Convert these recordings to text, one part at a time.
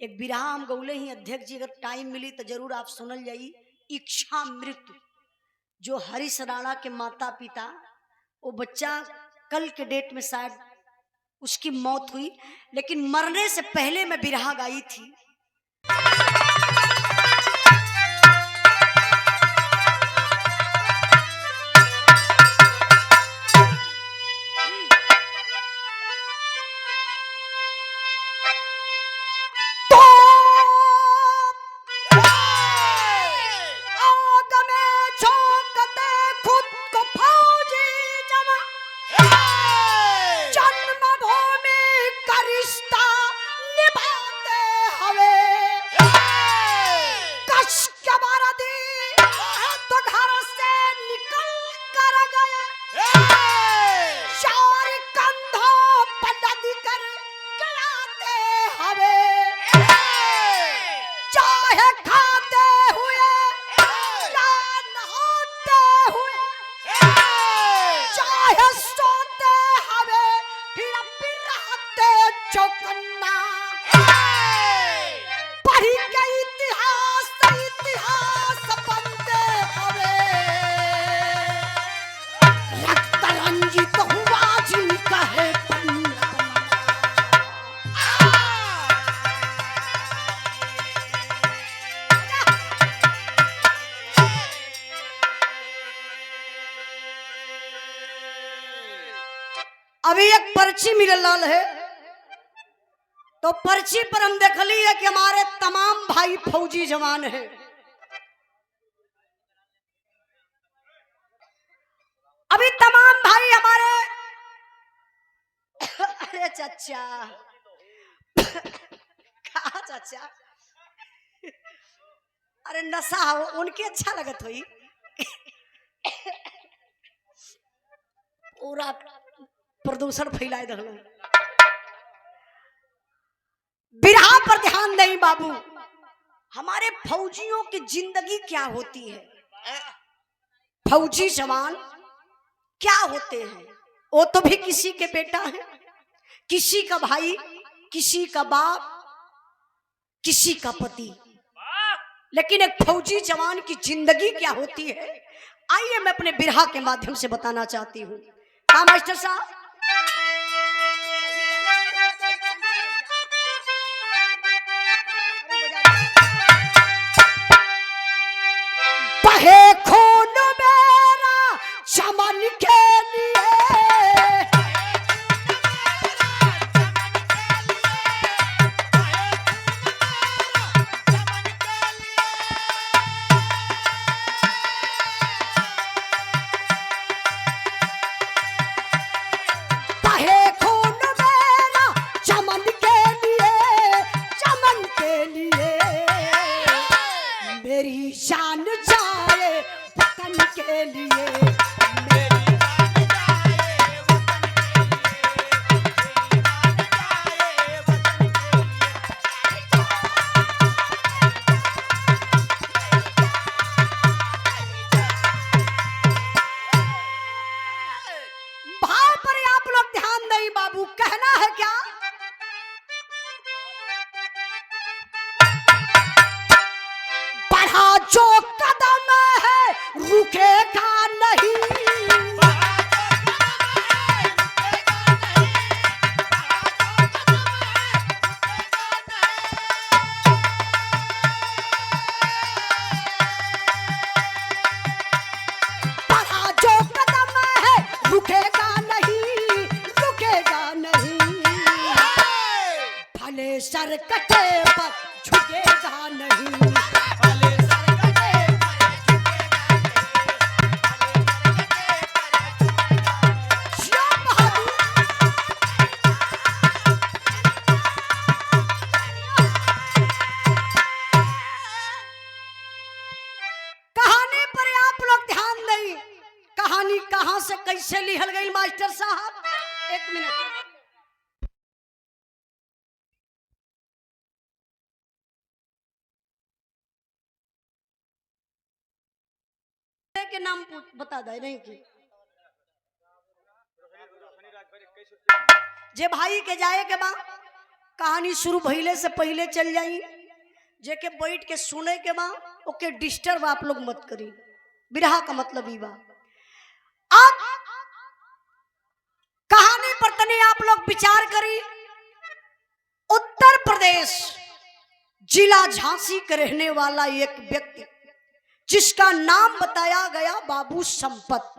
एक बिरहा हम गौले ही अध्यक्ष जी, अगर टाइम मिली तो जरूर आप सुनल जाई। इच्छा मृत्यु, जो हरीश राणा के माता पिता, वो बच्चा कल के डेट में शायद उसकी मौत हुई, लेकिन मरने से पहले मैं बिरहा गाई थी। अभी एक पर्ची मिलल है, तो पर्ची पर हम देखली है कि हमारे तमाम भाई फौजी जवान है। अभी तमाम भाई हमारे अरे चाचा कहा चाचा, अरे नशा हो उनके अच्छा लगत हुई पूरा प्रदूषण फैलाए दल। बिरहा पर ध्यान नहीं बाबू, हमारे फौजियों की जिंदगी क्या होती है, फौजी जवान क्या होते हैं। वो तो भी किसी के बेटा है, किसी का भाई, किसी का बाप, किसी का पति, लेकिन एक फौजी जवान की जिंदगी क्या होती है, आइए मैं अपने बिरहा के माध्यम से बताना चाहती हूँ। हाँ मास्टर साहब, बहे खून मेरा चमन के लिए, मेरी जान जाए वतन के लिए, भाव पर आप लोग ध्यान दें बाबू, कहना है क्या, बढ़ा जो कदम है रुकेगा नहीं, बढ़ा जो कदम है रुकेगा नहीं, रुकेगा नहीं, भले सर कटे पर झुकेगा नहीं, कहानी कहां से कैसे लिखल गई मास्टर साहब। एक मिनट, के नाम बता दे नहीं की जे भाई के जाए के बाद कहानी शुरू भइले से पहले चल जाई, जेके बैठ के सुने के बा ओके डिस्टर्ब आप लोग मत करी। बिरहा का मतलब ही बा। अब कहानी पर तनी आप लोग विचार करी। उत्तर प्रदेश जिला झांसी के रहने वाला एक व्यक्ति जिसका नाम बताया गया बाबू संपत।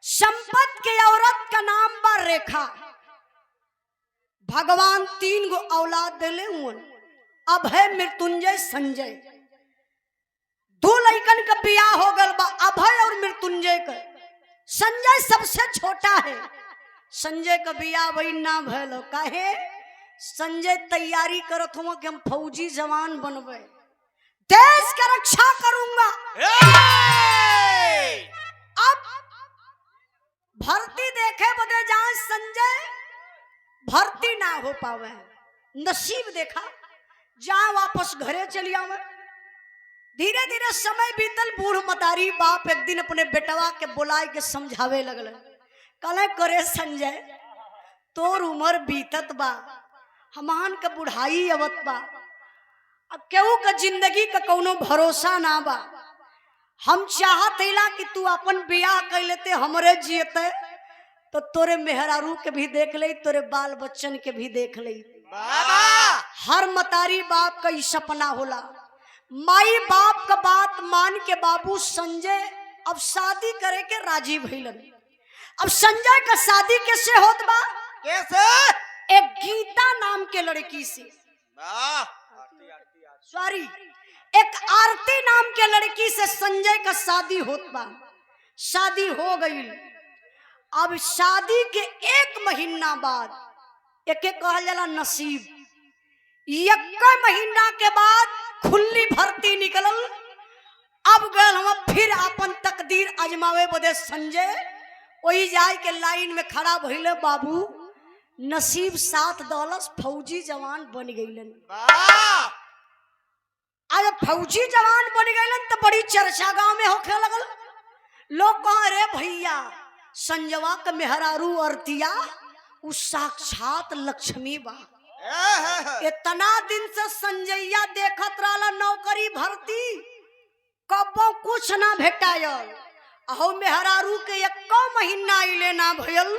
संपत के औरत का नाम बा रेखा। भगवान 3 गो औलाद दिले हुए, अभय, मृत्युंजय, संजय। 2 लड़कन का बियाह हो गल बा, अभय और मृत्युंजय का। संजय सबसे छोटा है। संजय का बियाह वही ना भैल। काहे? संजय तैयारी करत हुआ कि हम फौजी जवान बनबे, देश का रक्षा करूंगा। अब भर्ती देखे बदे जाए, संजय भर्ती ना हो पावे। नसीब देखा जहां वापस घरे चली आवे। धीरे धीरे समय बीतल। बूढ़ मतारी बाप एक दिन अपने बेटवा के बुलाए के समझावे लगल। कले करे संजय, तोर उम्र बीतत बा, हमान का बुढ़ाई अवत बा, अब केहू का जिंदगी का कोनो भरोसा ना बा। हम चाहत हिला कि तू अपन बियाह कर लेते, हमरे जियते तो तोरे मेहरारू के भी देख ले, तोरे बाल बच्चन के भी देख ले। हर मतारी बाप का ही सपना होला। माई बाप का बात मान के बाबू संजय अब शादी करे के राजी भइलन। अब संजय का शादी कैसे होत बा? कैसे? एक गीता नाम के लड़की से, सॉरी, एक आरती नाम के लड़की से संजय का शादी होत बा। शादी हो गई। अब शादी के 1 महीना बाद, एक कहल जाला नसीब, 1 महीना के बाद खुली भर्ती निकलल। अब गल हम फिर अपन तकदीर आजमावे बदे संजय वही जाए के लाइन में खड़ा भइले। बाबू नसीब साथ दौलत, फौजी जवान बन गईलन। आज फौजी जवान बन गईलन तो बड़ी चर्चा गांव में होखे लगल। लोग कह रे भैया, संजवा के मेहरारू अर्तिया उ साक्षात लक्ष्मी बा। इतना दिन से संजैया देखत रहला नौकरी भर्ती, कबो कुछ ना भेटायल। अहो मेहरारू के 1 महीना इले ना भयल,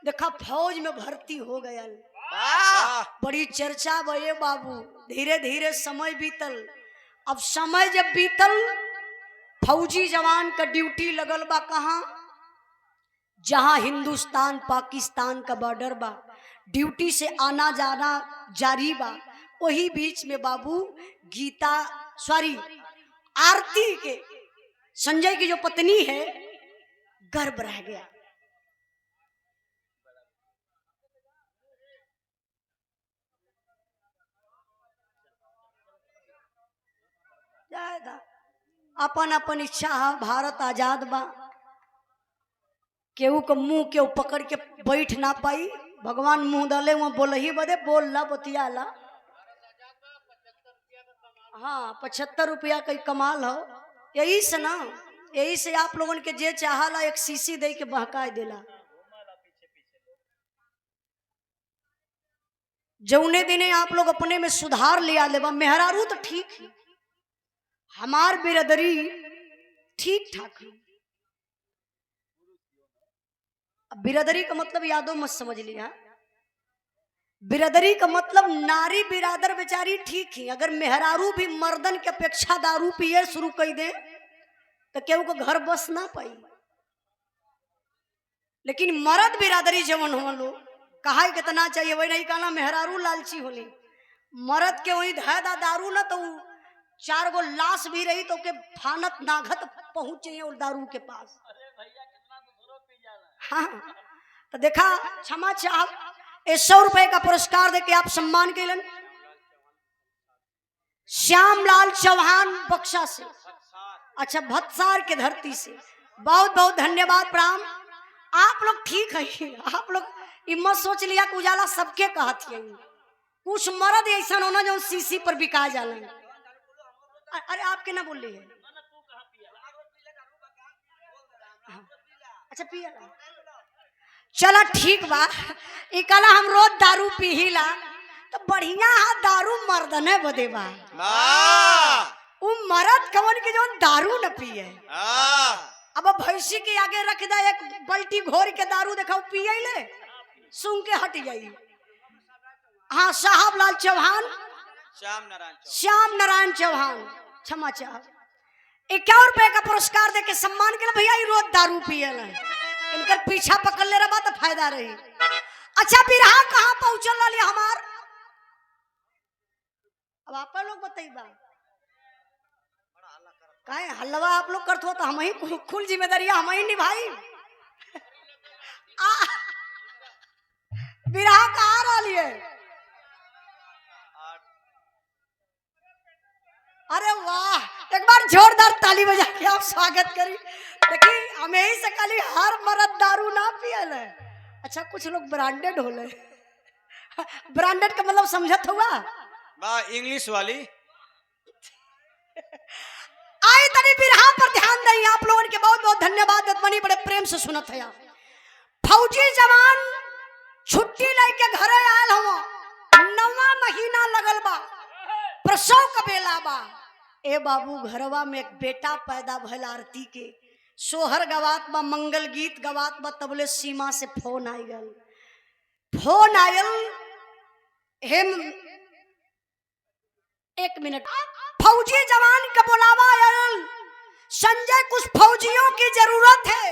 देखा फौज में भर्ती हो गयल। बड़ी चर्चा भये बाबू। धीरे धीरे समय बीतल। अब समय जब बीतल, फौजी जवान का ड्यूटी लगल बा कहाँ? जहां हिंदुस्तान पाकिस्तान का बॉर्डर बा, ड्यूटी से आना जाना जारी बा। वही बीच में बाबू गीता, सॉरी, आरती के, संजय की जो पत्नी है, गर्भ रह गया। अपन अपन इच्छा है, भारत आजाद बा। केहू के मुंह केहू पकड़ के बैठ ना पाई। भगवान मुंह डाले वहां बोल ही बदे, बोल ला, बतिया ला। हाँ, 75 रुपया का कमाल हो। यही से ना, यही से आप लोगन के जे चाहला एक सीसी दे के बहकाए देला। जौने दिने आप लोग अपने में सुधार लिया लेबा। मेहरारू तो ठीक है, हमार बिरादरी ठीक ठाक है। बिरादरी का मतलब यादो मत समझ लिया। बिरादरी का मतलब नारी बिरादर बेचारी ठीक ही। अगर मेहरारू भी मर्दन के अपेक्षा दारू पिए शुरू कर दे तो केहू को घर बस ना पाई। लेकिन मर्द बिरादरी जवन हो लो, कहा कितना चाहिए वही नहीं कहना। मेहरारू लालची होली, मर्द के वही धैदा दारू ना तो 4 गो लाश भी रही तो के फानत नाघत पहुंचे और दारू के पास। हाँ, तो देखा क्षमा चाह 100 रुपए का पुरस्कार देके आप सम्मान कैलन। श्यामलाल चौहान बक्सा से, अच्छा भत्सार के धरती से, बहुत बहुत धन्यवाद, प्रणाम। आप लोग ठीक है। आप लोग मत सोच लिया कि उजाला सबके कहती है। कुछ मर्द ऐसा होना जो सीसी पर बिका जाला। अरे आपके ना बोल रही है। अच्छा पिया। चला ठीक बा, इकला हम रोज दारू पीला तो बढ़िया है, दारू मर्दने बदे बा। उ मर्द कवन के जोन दारू न पिए। अब भैंसी के आगे रख दे एक बल्टी घोर के दारू, देखा पिए ले सुन के हट जाई। हाँ, साहब लाल चौहान, श्याम नारायण चौहान, क्षमा चाह, 51 रुपए का पुरस्कार दे के सम्मान के भैया रोज दारू पिए ला, इनकर पीछा पकड़ ले रहा तो फायदा रही। अच्छा बिरहा कहाँ पहुंचल रही हमार, अब आप लोग बताइबा काहे हल्ला आप लोग करते हो तो हम ही खुल जिम्मेदारी हम ही निभाई। बिरहा कहाँ रही है? अरे वाह, एक बार जोरदार ताली बजा के आप स्वागत करी। देखिए हमें ही से खाली हर मर्द दारू ना पियल है। अच्छा कुछ लोग ब्रांडेड होले, ब्रांडेड का मतलब समझत हुआ इंग्लिश वाली। आई तनी बिरहा पर ध्यान दई, आप लोगों के बहुत बहुत धन्यवाद, बनी बड़े प्रेम से सुनत है। फौजी जवान छुट्टी लेके घरे आयल हुआ, 9वां महीना लगल बा, प्रसव का बेला बा। ए बाबू घरवा में एक बेटा पैदा भइल, आरती के सोहर गवात बा, मंगल गीत गवात बा, तबले सीमा से फोन आयल। फोन आयल हेम, एक मिनट, फौजी जवान का बुलावा आयल, संजय कुछ फौजियों की जरूरत है,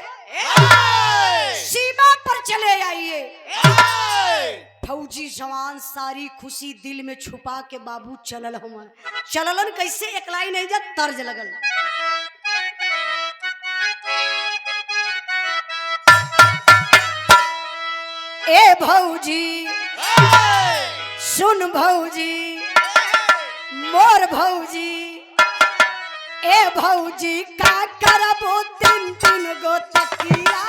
सीमा पर चले आइए। फौजी जवान सारी खुशी दिल में छुपा के बाबू चलल हुआ। चललन कैसे, एक लाइन नहीं जा तर्ज लगल। ए भौजी सुन भौजी मोर भौजी, ए भौजी का करबो 3 गो तकिया।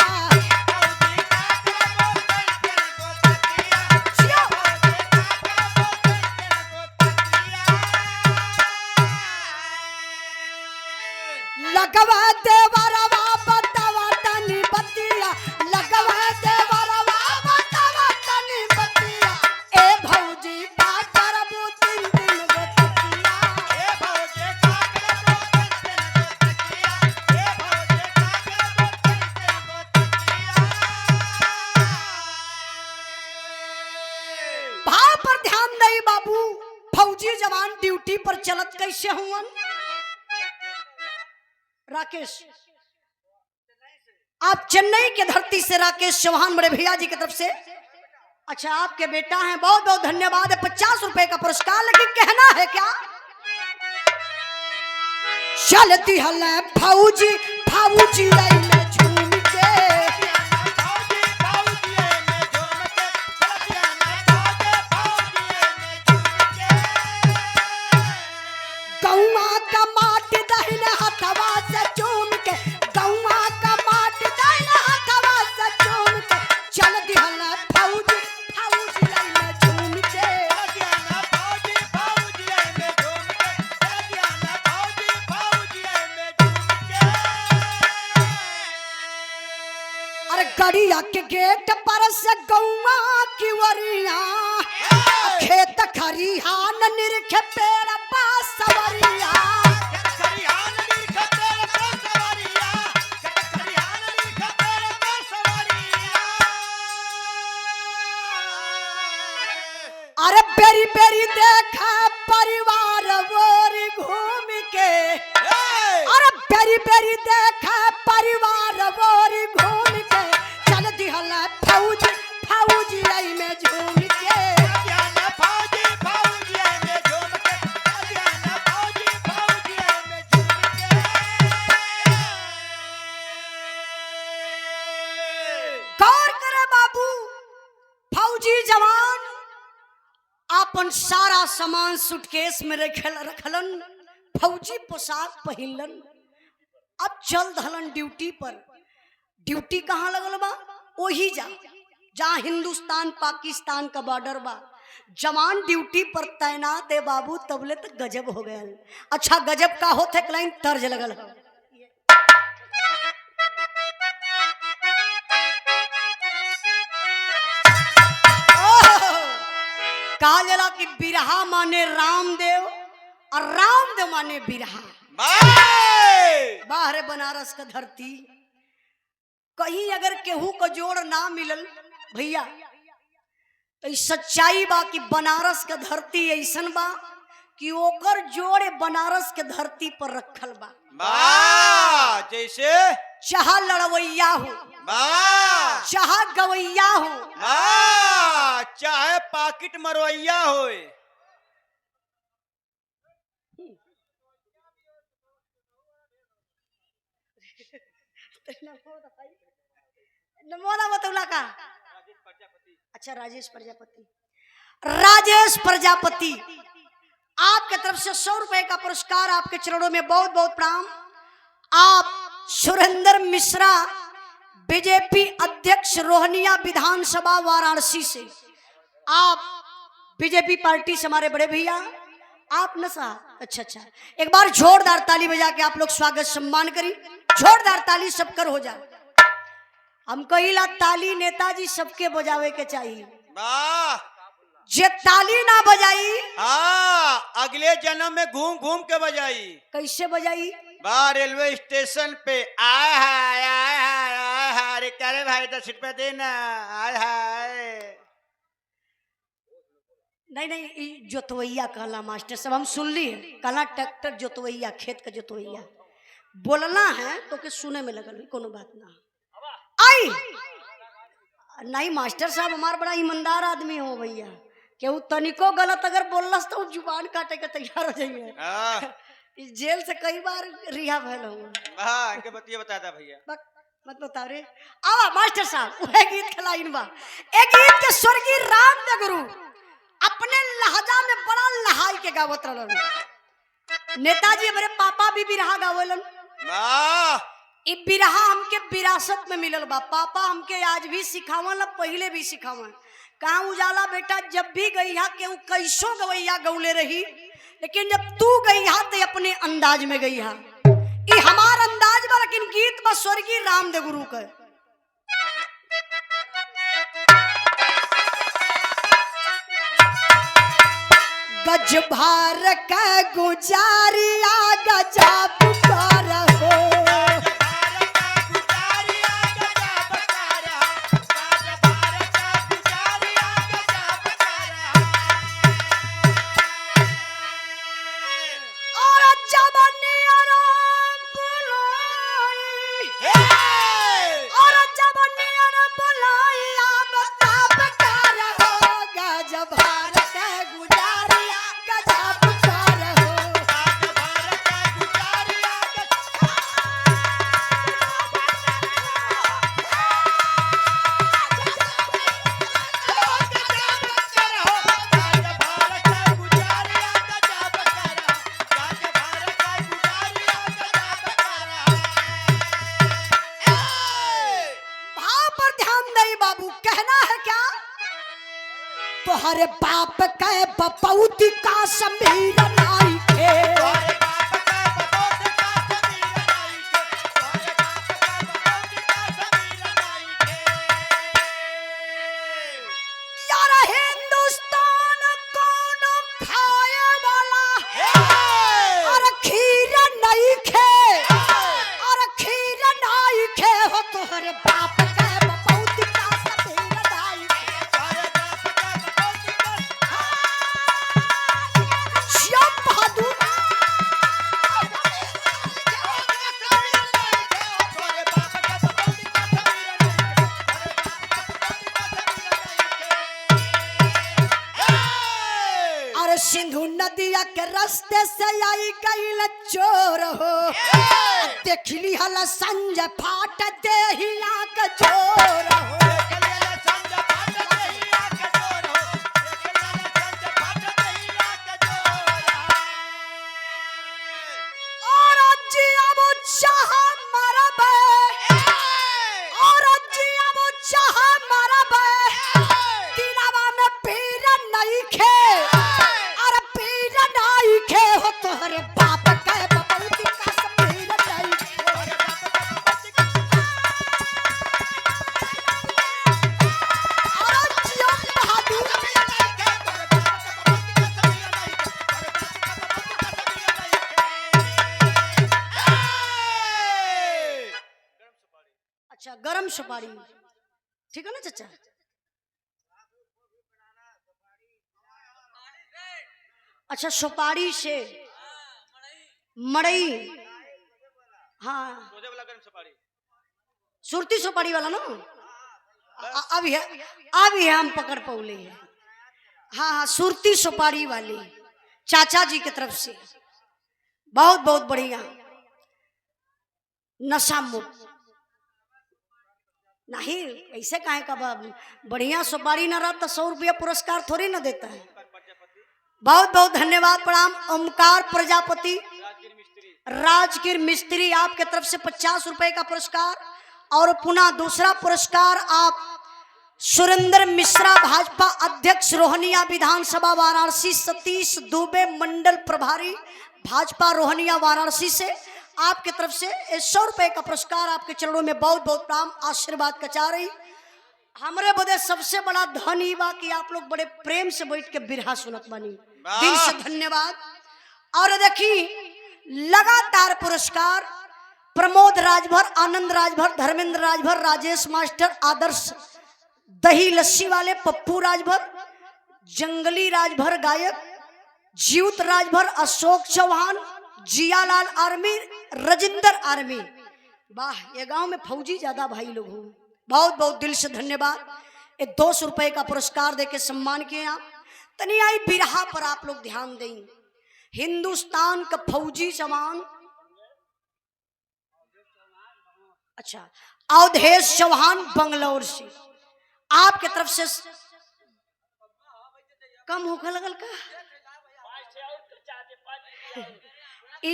लगवा दे वरवा बतावा तनी बतिया, लगवा दे वरवा बतावा तनी बतिया। ए भौजी का करबो 3 गो तकिया। ए भौजी का करबो 3 गो तकिया। ए भौजी का करबो 3 गो तकिया। भाव पर ध्यान दई बाबू, फौजी जवान ड्यूटी पर चलत कैसे हुआ। राकेश, आप चेन्नई के धरती से राकेश चौहान बड़े भैया जी की तरफ से, अच्छा आपके बेटा हैं, बहुत बहुत धन्यवाद है। 50 रुपए का पुरस्कार, लेकिन कहना है क्या, चलती हल फौजी फौजी में झूम के, गौवा का माटी दहिन हथवा से चूम के, गौवा का माटी दहिन हथवा से चूम के, चल दिहल फौजी फौजी में झूम के, फौजी फौजी में झूम के, फौजी फौजी में झूम के। अरे गड़िया के गेट पर से गौवा की वरिया, खेत खरिहान निरखे पेड़ बासवरिया, खरिहान निरखे पेड़ बासवरिया, खरिहान निरखे पेड़ बासवरिया। अरे बेरी बेरी देखा परिवार वोरी घूम के, अरे बेरी बेरी देखा परिवार वोरी घूम के, चल दिहल फौजी फौजी में झूम के, फौजी फौजी में झूम के, फौजी फौजी में झूम के। गौर करे बाबू, फौजी जवान अपन सारा सामान सूटकेस में रखलन, फौजी पोशाक पहिनलन, अब चल दहलन ड्यूटी पर। ड्यूटी कहाँ लगल बा, वही जहाँ हिंदुस्तान पाकिस्तान का बॉर्डर बा। जवान ड्यूटी पर तैनात है बाबू, तबले तक गजब हो गया। अच्छा गजब का होते एक लाइन तर्ज लगल है। कहा जला कि बिरहा माने रामदेव और रामदेव माने बिरहा। बाहर बनारस का धरती, कहीं अगर केहू को जोड़ ना मिलल भैया तो सच्चाई बा कि बनारस का धरती ऐसन बा कि ओकर जोड़ बनारस के धरती पर रखल बा। जैसे चाह लड़वैया हो, चाह गवैया हो, चाहे पाकिट मरवैया हो। नमोदा बतौला का अच्छा राजेश प्रजापति, राजेश प्रजापति आपके तरफ से 100 रुपए का पुरस्कार, आपके चरणों में बहुत बहुत प्रणाम। आप सुरेंद्र मिश्रा बीजेपी अध्यक्ष रोहनिया विधानसभा वाराणसी से, आप बीजेपी पार्टी से हमारे बड़े भैया आप न साहब। अच्छा एक बार जोरदार ताली बजा के आप लोग स्वागत सम्मान करी, जोरदार ताली सबकर हो जाए। हम कहिला ताली नेताजी सबके बजावे के चाहिए, जे ताली ना बजाई अगले जन्म में घूम घूम के बजाई। कैसे बजाई? रेलवे स्टेशन पे आय हाय आय हाय आय हाय, अरे क्या रे भाई 10 रुपया देना, आय हाय। नहीं जोतवैया कहला मास्टर साहब, हम सुन ली कहला ट्रैक्टर जोतवैया, खेत का जोतवैया बोलना है तो के सुने में लगल कोनो बात ना आई। नहीं मास्टर साहब हमारा बड़ा ईमानदार आदमी हो भैया, केहू तनिको गलत अगर बोलस तो जुबान काटे के तैयार हो जाइए। इस जेल से कई बार रिहा भैल हूँ। इनके बतिया बताता भैया, मत बताओ रे। आवा मास्टर साहब वह गीत खिलाइन बा, एक गीत के स्वर्गीय रामदेव गुरु अपने लहजा में बड़ा लहाई के गावत रहलन। नेताजी हमारे पापा भी बिरहा गावेलन। इ बिरहा हमके विरासत में मिलल बा, पापा हमके आज भी सिखावन, पहले भी सिखावन। कहाँ उजाला बेटा जब भी गई हा के कैसो गवैया गौले रही, लेकिन जब तू गई हा तो अपने अंदाज में गई हा। ये हमार अंदाज बा, लेकिन गीत बा स्वर्गीय रामदेव गुरु का। गज भार का गुजारिया गजब कर हो, तोहरे बाप के बपौती का समीर नाई के, यार हिंदुस्तान कौन खाए वाला और खीर नहीं खे, और खीर नहीं खे हो तोहरे बाप के बपौती का समीर नाई के। सिंधु नदिया के रास्ते से आई गईल चोर हो, देखली हला संजय फाट देहिया के जोर हो। और जिया वो चाह मरबे, और जिया वो चाह मरबे, दिलवा में पीर नहीं खे, हो तोहरे बाप के बपौती का समीर नहीं खे। सुपारी, ठीक है ना चाचा? अच्छा, सुपारी से मड़ई, हाँ सुरती सुपारी वाला ना। अभी है हम पकड़ पौले हैं। हाँ हाँ, सुरती सुपारी वाली चाचा जी की तरफ से बहुत बहुत बढ़िया। नशा मुक्त नहीं, ऐसे काहे का बढ़िया सुपारी ना रहा तो 100 रुपया पुरस्कार थोड़ी ना देता है। बहुत बहुत धन्यवाद, प्रणाम। ओमकार प्रजापति राजगीर मिस्त्री, आपके तरफ से 50 रुपए का पुरस्कार। और पुनः दूसरा पुरस्कार आप सुरेंद्र मिश्रा, भाजपा अध्यक्ष रोहनिया विधानसभा वाराणसी, सतीश दुबे मंडल प्रभारी भाजपा रोहनिया वाराणसी से, आपके तरफ से 100 रुपए का पुरस्कार। आपके चरणों में बहुत बहुत प्रणाम, आशीर्वाद कचा रही। हमारे बदे सबसे बड़ा धन ही बा कि आप लोग बड़े प्रेम से बैठ के बिरहा सुनत बनी, दिल से धन्यवाद। और देखी लगातार पुरस्कार प्रमोद राजभर, आनंद राजभर, धर्मेंद्र राजभर, राजेश मास्टर, आदर्श दही लस्सी वाले, पप्पू राजभर, जंगली राजभर गायक, जीवत राजभर, अशोक चौहान, जियालाल आर्मी, रजिंदर आर्मी। वाह, ये गांव में फौजी ज्यादा भाई लोग हो। बहुत बहुत दिल से धन्यवाद। ये 200 रुपए का पुरस्कार देके सम्मान किए आप। तनी आई बिरहा पर आप लोग ध्यान दें। हिंदुस्तान का फौजी जवान, अच्छा, अवधेश चौहान बंगलौर से, आपके तरफ से कम होकर लगल का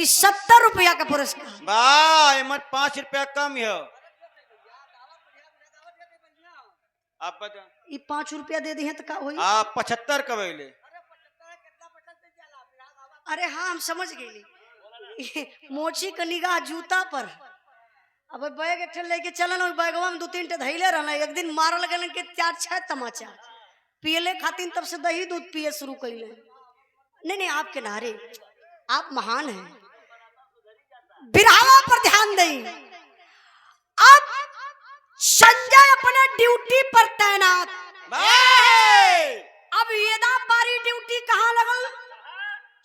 70 रुपया का पुरस्कार। वाह, 5 रुपया कम है। आप बता, ये 5 रुपया दे दी है तो का होई? आप 75 कबैले। अरे हाँ, हम समझ गए। मोची का निगाह जूता पर। अब बैग एक लेके चलन, और बैगवा में 2-3 टे धैले रहना। एक दिन मारल गलन के 4-6 तमाचा पियले खातिर, तब से दही दूध पिए शुरू कैले। नहीं, आप किनारे, आप महान हैं। बिरहावा पर ध्यान दें। अब संजय अपने ड्यूटी पर तैनात। अब येदा बारी ड्यूटी कहाँ लगल?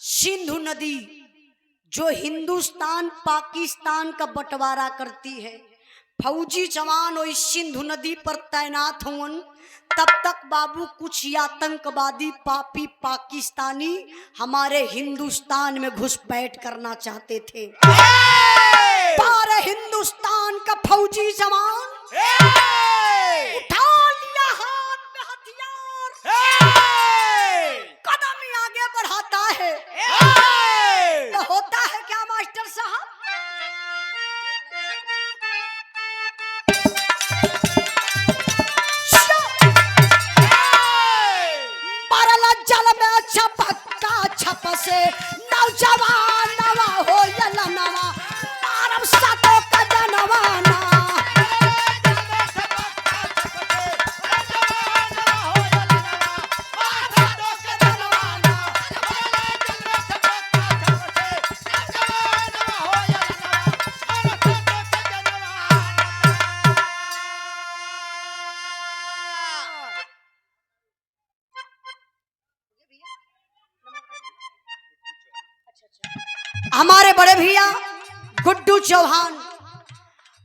सिंधु नदी, जो हिंदुस्तान पाकिस्तान का बंटवारा करती है। फौजी जवान और सिंधु नदी पर तैनात हुए। तब तक बाबू कुछ आतंकवादी पापी पाकिस्तानी हमारे हिंदुस्तान में घुसपैठ करना चाहते थे। पर हिंदुस्तान का फौजी जवान उठा लिया हाथ में हथियार, कदम ही आगे बढ़ाता है। तो होता है क्या मास्टर साहब? मरला जल में छपका छप से नौजवान नवा हो यला नवा, मारम सातो का जनवाना। हमारे बड़े भैया गुड्डू चौहान,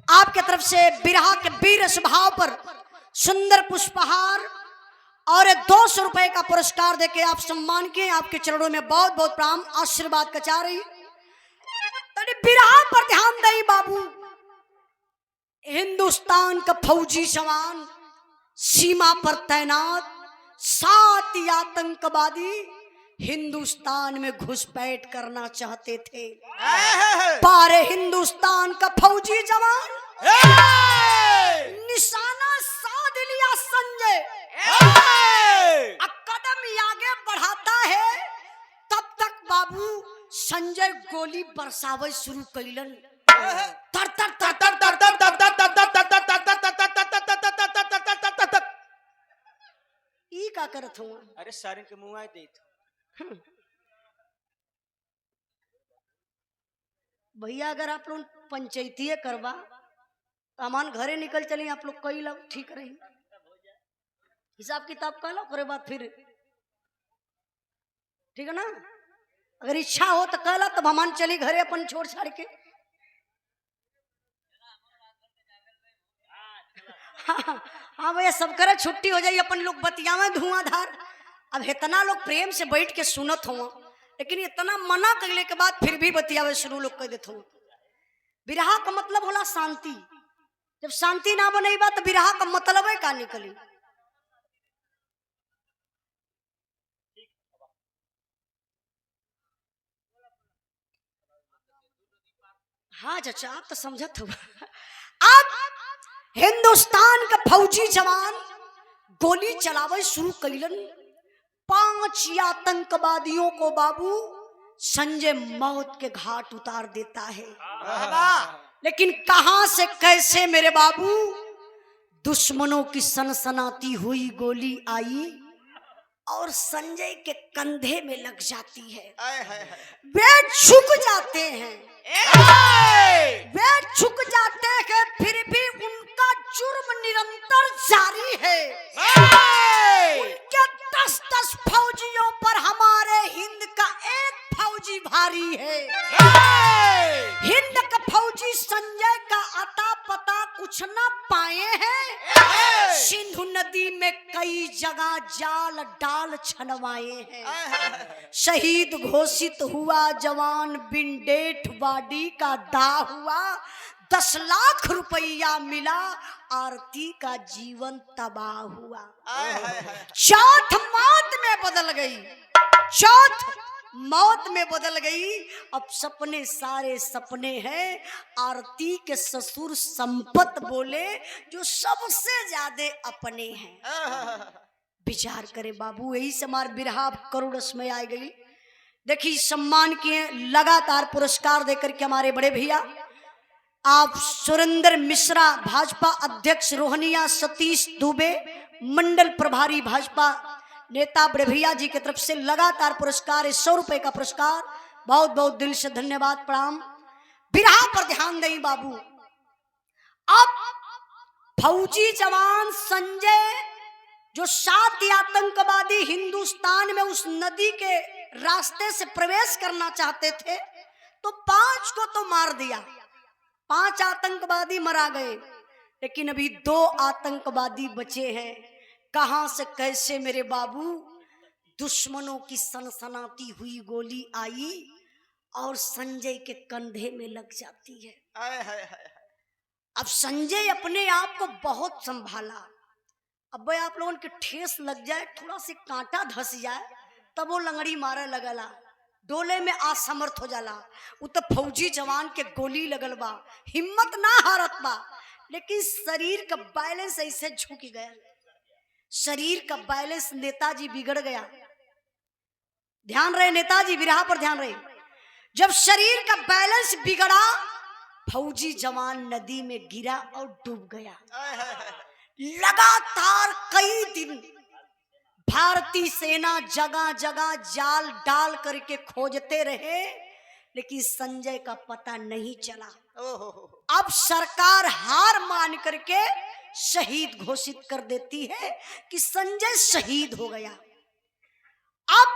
आपके तरफ से बिरहा के वीर स्वभाव पर सुंदर पुष्पहार और 200 रुपए का पुरस्कार देके आप सम्मान किए। आपके चरणों में बहुत बहुत प्रणाम, आशीर्वाद कचा रही। तनी बिरहा पर ध्यान दई बाबू। हिंदुस्तान का फौजी जवान सीमा पर तैनात, 7 आतंकवादी हिंदुस्तान में घुसपैठ करना चाहते थे। पारे हिंदुस्तान का फौजी जवान निशाना साध लिया संजय। कदम आगे बढ़ाता है, तब तक बाबू संजय गोली बरसावे शुरू कैलन। तर तर तर तर तर तर तर तर तर तर तर तर तर। ई का करत हुआ? अरे सारे के मुंह आए देत भैया, अगर आप लोग पंचायतीय करवा सामान घरे निकल चली, आप लोग कई लोग ठीक रही, हिसाब किताब कर लो, ओकरे बाद फिर ठीक है ना। अगर इच्छा हो तो कह लो, तब हमान चली घरे अपन छोड़ छाड़ के। हाँ भैया, सब करे छुट्टी हो जाए, अपन लोग बतियावे धुआंधार। अब इतना लोग प्रेम से बैठ के सुनत हो, लेकिन इतना मना करने के बाद फिर भी बतियावे शुरू लोग कह देते हो। बिरहा का मतलब होला शांति। जब शांति ना बने बात तो बिरहा का मतलब है का निकली। हाँ चाचा, आप तो समझत हो। अब हिंदुस्तान का फौजी जवान गोली चलावे शुरू कइलन। 5 आतंकवादियों को बाबू संजय मौत के घाट उतार देता है। लेकिन कहां से कैसे मेरे बाबू दुश्मनों की सनसनाती हुई गोली आई और संजय के कंधे में लग जाती है। वे झुक जाते हैं, वे झुक जाते हैं, फिर भी उनका जुर्म निरंतर जारी है। उनके 10-10 फौजियों पर हमारे हिंद का एक फौजी भारी है। हिंद का फौजी संजय का अता पता कुछ न पाए हैं। सिंधु नदी में कई जगह जाल डाल छनवाए हैं। शहीद घोषित हुआ जवान बिन डेठ बॉडी का दाह हुआ। 10 लाख रुपया मिला, आरती का जीवन तबाह हुआ। चौथ मौत में बदल गई, चौथ मौत में बदल गई। अब सपने सारे सपने हैं। आरती के ससुर संपत बोले जो सबसे ज्यादा अपने हैं। विचार करे बाबू, यही से हमारे बिरहा करोड़स में आ गई। देखिए, सम्मान किए, लगातार पुरस्कार देकर के हमारे बड़े भैया आप सुरेंद्र मिश्रा, भाजपा अध्यक्ष रोहनिया, सतीश दुबे मंडल प्रभारी भाजपा नेता बड़े भैया जी की तरफ से लगातार पुरस्कार 100 रुपए का पुरस्कार। बहुत बहुत दिल से धन्यवाद, प्रणाम। बिरहा पर ध्यान दें बाबू। अब फौजी जवान संजय जो 7 आतंकवादी हिंदुस्तान में उस नदी के रास्ते से प्रवेश करना चाहते थे, तो 5 को तो मार दिया, 5 आतंकवादी मरा गए, लेकिन अभी 2 आतंकवादी बचे हैं। कहां से कैसे मेरे बाबू दुश्मनों की सनसनाती हुई गोली आई और संजय के कंधे में लग जाती है। अब संजय अपने आप को बहुत संभाला। अब भाई आप लोगों के ठेस लग जाए, थोड़ा सी कांटा धस जाए, तब वो लंगड़ी मारे लगला, डोले में असमर्थ हो जाला। वो तो फौजी जवान के गोली लगल बा, हिम्मत ना हारत बा, लेकिन शरीर का बैलेंस ऐसे झुक गया, शरीर का बैलेंस। नेताजी बिगड़ गया, ध्यान रहे नेताजी, बिरहा पर ध्यान रहे। जब शरीर का बैलेंस बिगड़ा, फौजी जवान नदी में गिरा और डूब गया। लगातार कई दिन भारतीय सेना जगह जगह जाल डाल करके खोजते रहे, लेकिन संजय का पता नहीं चला। अब सरकार हार मान करके शहीद घोषित कर देती है कि संजय शहीद हो गया। अब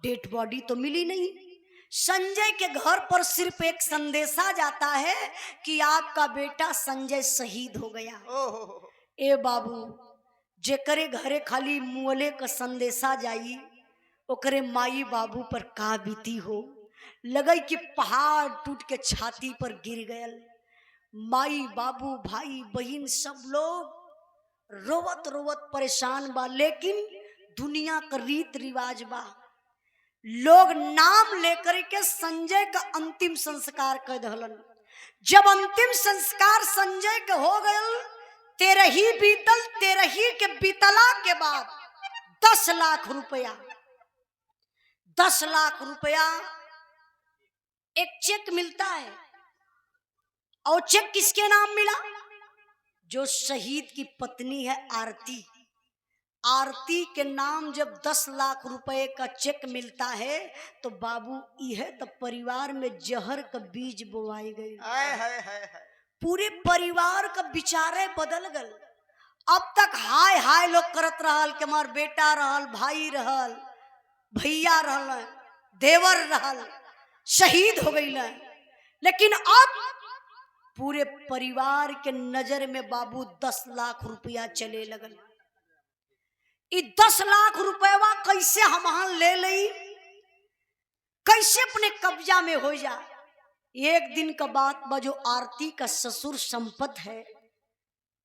डेड बॉडी तो मिली नहीं। संजय के घर पर सिर्फ एक संदेशा जाता है कि आपका बेटा संजय शहीद हो गया। ए बाबू, जेकरे घरे खाली मुअले का संदेशा जाई, ओकरे माई बाबू पर का बीती हो। लगे कि पहाड़ टूट के छाती पर गिर गयल। माई बाबू भाई बहन सब लोग रोवत रोवत परेशान बा, लेकिन दुनिया का रीत रिवाज बा, लोग नाम लेकर के संजय का अंतिम संस्कार कर दहलन। जब अंतिम संस्कार संजय के हो गयल, 13 बीतल, 13 के बीतला के बाद 10 लाख रुपया, 10 लाख रुपया एक चेक मिलता है। और चेक किसके नाम मिला? जो शहीद की पत्नी है आरती, आरती के नाम जब 10 लाख रुपए का चेक मिलता है, तो बाबू यह तो परिवार में जहर का बीज बोआई गई। पूरे परिवार का विचारे बदल गल। अब तक हाय हाय लोग करत रहल कि हमार बेटा रहल, भाई रहल, भैया रहल, देवर रहल, शहीद हो गई। लेकिन अब पूरे परिवार के नजर में बाबू 10 लाख रुपया चले लगल। 10 लाख रुपया कैसे हम ले लई, कैसे अपने कब्जा में हो जा। एक दिन का बात बा, जो आरती का ससुर संपत है,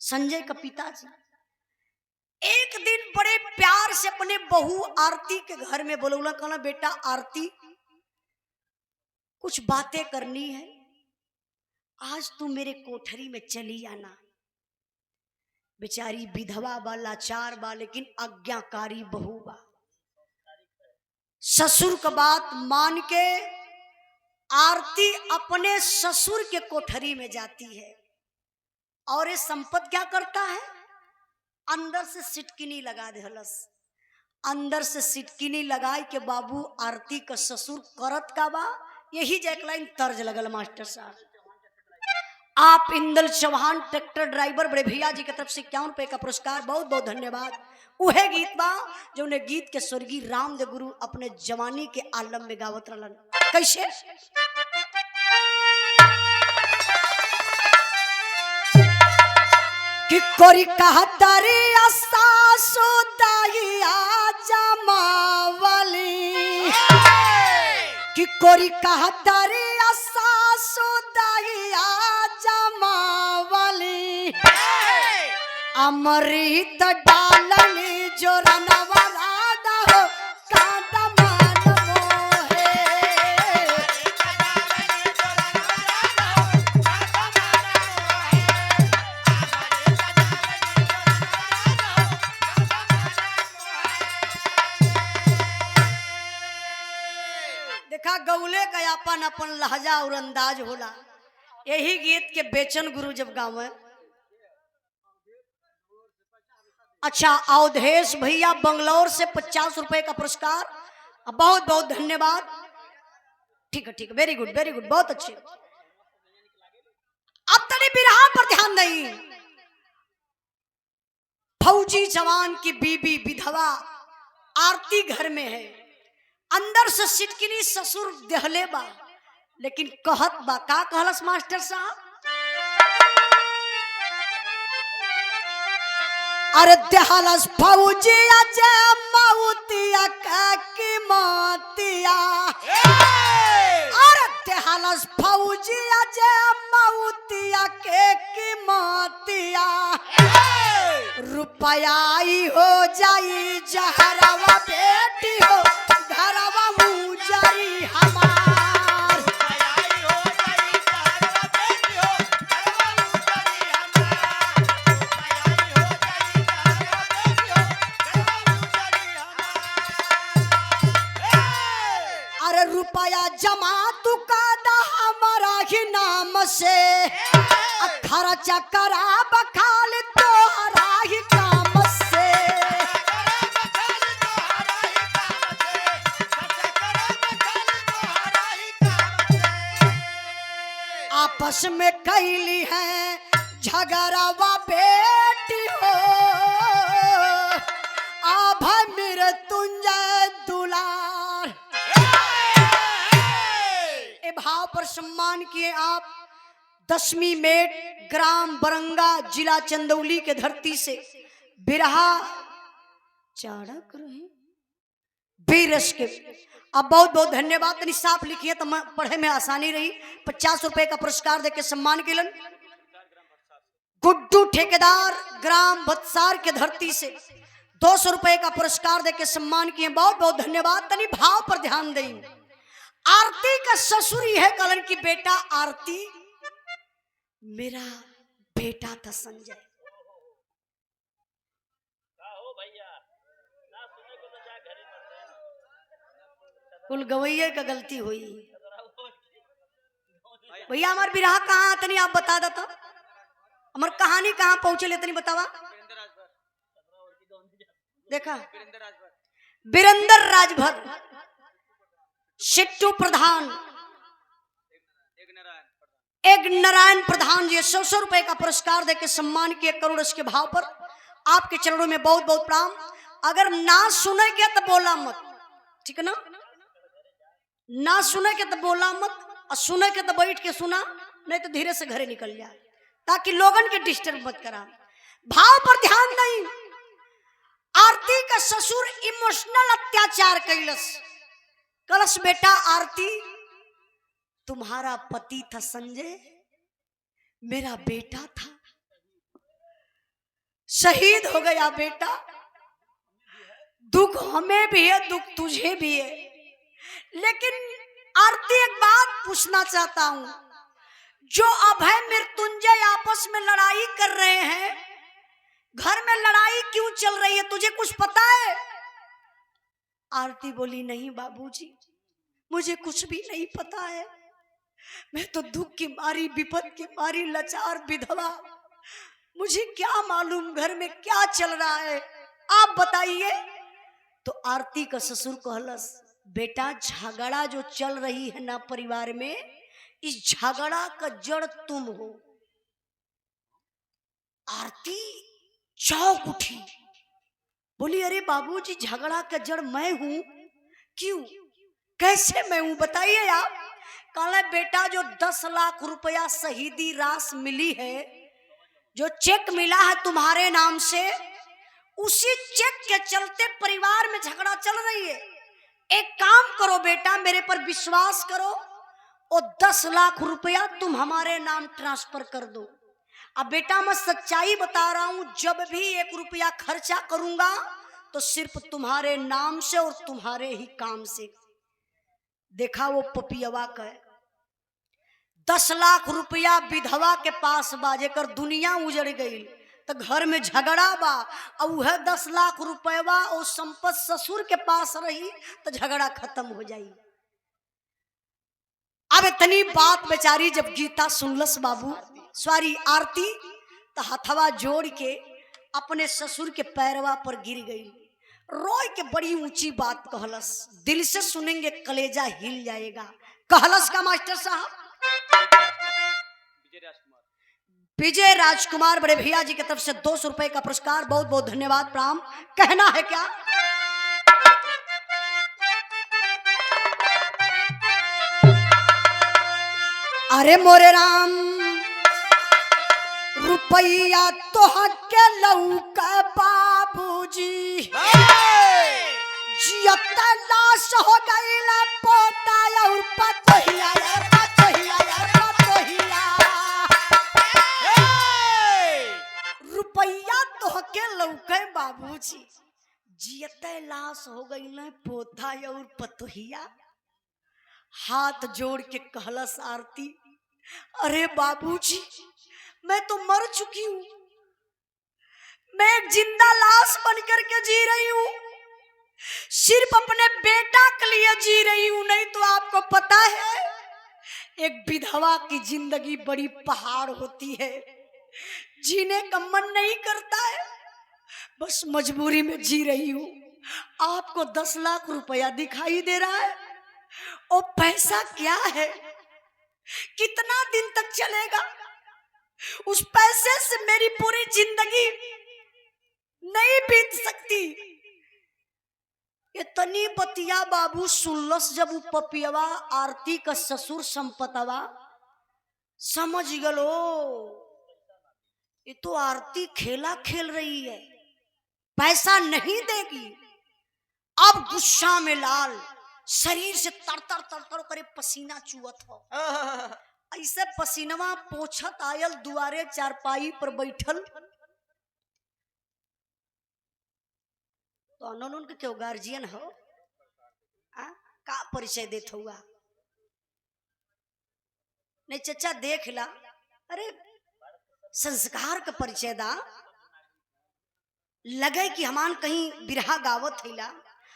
संजय का पिताजी, एक दिन बड़े प्यार से अपने बहू आरती के घर में बोलौला, कहना बेटा आरती कुछ बातें करनी है, आज तू मेरे कोठरी में चली आना। बेचारी विधवा बा, लाचार बा, लेकिन आज्ञाकारी बहू बा। ससुर का बात मान के आरती अपने ससुर के कोठरी में जाती है। और ये संपत क्या करता है, अंदर से सिटकिनी लगा दे हलस। अंदर से सिटकिनी लगाए के बाबू आरती का ससुर करत का बा, यही जैकलाइन तर्ज लगल मास्टर साहब। आप इंदल चौहान ट्रैक्टर ड्राइवर बड़े भैया जी की तरफ से 51 रुपए का पुरस्कार, बहुत बहुत धन्यवाद। उहे गीत बा जो उन्हें गीत के स्वर्गीय रामदेव गुरु अपने जवानी के आलम में गावत रहलन। कैसे कि कोरी कहतरी सासु दाइया जमावली, कि कोरी कहतरी सासु दाइया जमावली, अमृत डालनी जो रनवाला हो कांटा मान मोहे। देखा गौले का अपन अपन लहजा और अंदाज होला। यही गीत के बेचन गुरु जब गावे, अच्छा अवधेश भैया बंगलौर से 50 रुपए का पुरस्कार, बहुत बहुत धन्यवाद। ठीक है, वेरी गुड, बहुत अच्छे। अब तनी बिरहा पर ध्यान नहीं। फौजी जवान की बीबी विधवा आरती घर में है, अंदर से सिटकिनी ससुर देहले बा, लेकिन कहत बा का कहलस मास्टर साहब, अरे देहलस फौजिया जे मौतिया का की मोतिया, अरे देहलस फौजिया जे मौतिया के की मोतिया, रुपयाई हो जाई जहरवा बेटी हो घरवा मुजरी हमार। रुपया जमा तू का दा हमारा ही नाम से, खर्चा करा बखाल तोहरा ही काम से। आपस में कैली है झगड़ावा बेटी हो, आभ मेरे तुंजय दुलार। भाव पर सम्मान किए आप 10वीं मेट ग्राम बरंगा जिला चंदौली के धरती से बिरहा चाड़क रहे बीरस के। अब बहुत बहुत धन्यवाद। तनी साफ लिखिए तो पढ़े में आसानी रही। 50 रुपए का पुरस्कार देके सम्मान किलन। गुड्डू ठेकेदार ग्राम बत्सार के धरती से 200 रुपए का पुरस्कार देके सम्मान किए, बहुत बहुत धन्यवाद। तनी भाव पर ध्यान दें। आरती का ससुर है कलन की बेटा आरती मेरा बेटा था संजय। कुल गवैये का गलती हुई। भैया हमार बिरहा कहाँ तनी आप बता देता, हमार कहानी कहाँ पहुंचे ले तनी बतावा। देखा वीरेंद्र राजभर, शिट्टू प्रधान, एक नारायण प्रधान जी 100 रुपए का पुरस्कार देके सम्मान किए करोड़ के भाव पर। आपके चरणों में बहुत बहुत प्रणाम। अगर ना सुनेंगे तो बोला मत, ठीक है ना? ना सुनेंगे तो बोला मत, और सुने के तो बैठ के सुना, नहीं तो धीरे से घरे निकल जाए, ताकि लोगन के डिस्टर्ब मत करा। भाव पर ध्यान नहीं। आरती का ससुर इमोशनल अत्याचार कैलस। कलश बेटा आरती, तुम्हारा पति था संजय, मेरा बेटा था, शहीद हो गया बेटा। दुख हमें भी है, दुख तुझे भी है। लेकिन आरती एक बात पूछना चाहता हूं, जो अभय मृत्युंजय आपस में लड़ाई कर रहे हैं, घर में लड़ाई क्यों चल रही है, तुझे कुछ पता है? आरती बोली नहीं बाबूजी, मुझे कुछ भी नहीं पता है। मैं तो दुख की मारी, विपद की मारी लाचार विधवा, मुझे क्या मालूम घर में क्या चल रहा है, आप बताइए। तो आरती का ससुर कहलस, बेटा झगड़ा जो चल रही है ना परिवार में, इस झगड़ा का जड़ तुम हो। आरती चौंक उठी, बोली अरे बाबूजी झगड़ा का जड़ मैं हूं? क्यों, कैसे मैं हूं, बताइए आप। कहले बेटा जो 10 लाख रुपया शहीदी राशि मिली है, जो चेक मिला है तुम्हारे नाम से, उसी चेक के चलते परिवार में झगड़ा चल रही है। एक काम करो बेटा, मेरे पर विश्वास करो, और 10 लाख रुपया तुम हमारे नाम ट्रांसफर कर दो। अब बेटा मैं सच्चाई बता रहा हूं, जब भी 1 रुपया खर्चा करूंगा तो सिर्फ तुम्हारे नाम से और तुम्हारे ही काम से। देखा वो पपियवा का 10 लाख रुपया विधवा के पास बा, जेकर दुनिया उजड़ गई, तो घर में झगड़ा बा, और वह 10 लाख रुपया और संपत्ति ससुर के पास रही तो झगड़ा खत्म हो जाई। अब इतनी बात बेचारी जब गीता सुनलस बाबू, सॉरी आरती, तो हथवा जोड़ के अपने ससुर के पैरवा पर गिर गई, रोई के बड़ी ऊंची बात कहलस। दिल से सुनेंगे कलेजा हिल जाएगा। कहलस का मास्टर साहब, विजय राजकुमार बड़े भैया जी की तरफ से 200 रुपए का पुरस्कार, बहुत बहुत धन्यवाद प्रणाम। कहना है क्या? अरे मोरे राम, रुपया तो हके लौका बाबूजी, जियत लाश हो गई पोता और पतोहिया, पतोहिया, पतोहिया। रुपया तो हके लौका बाबूजी, जियत लाश हो गई पोता और पतोहिया। हाथ जोड़ के कहलस आरती, अरे बाबूजी मैं तो मर चुकी हूं, मैं एक जिंदा लाश बनकर के जी रही हूं, सिर्फ अपने बेटा के लिए जी रही हूं। नहीं तो आपको पता है एक विधवा की जिंदगी बड़ी पहाड़ होती है, जीने का मन नहीं करता है, बस मजबूरी में जी रही हूं। आपको 10 लाख रुपया दिखाई दे रहा है, और पैसा क्या है, कितना दिन तक चलेगा, उस पैसे से मेरी पूरी जिंदगी नहीं बीत सकती। इतनी बतिया बाबू सुनलस जब वो पपियवा आरती का ससुर संपतवा, समझ गलो ये तो आरती खेला खेल रही है, पैसा नहीं देगी। अब गुस्सा में लाल, शरीर से तर तर करे पसीना चुअत हो, ऐसे पसीनवा पोछत आयल दुआरे चारपाई पर बैठल। तो अनोन के क्यों गार्जियन हो, का परिचय देत हुआ नहीं चचा, देख ला, अरे संस्कार का परिचय दा। लगे कि हमान कहीं बिरहा गावत हैला,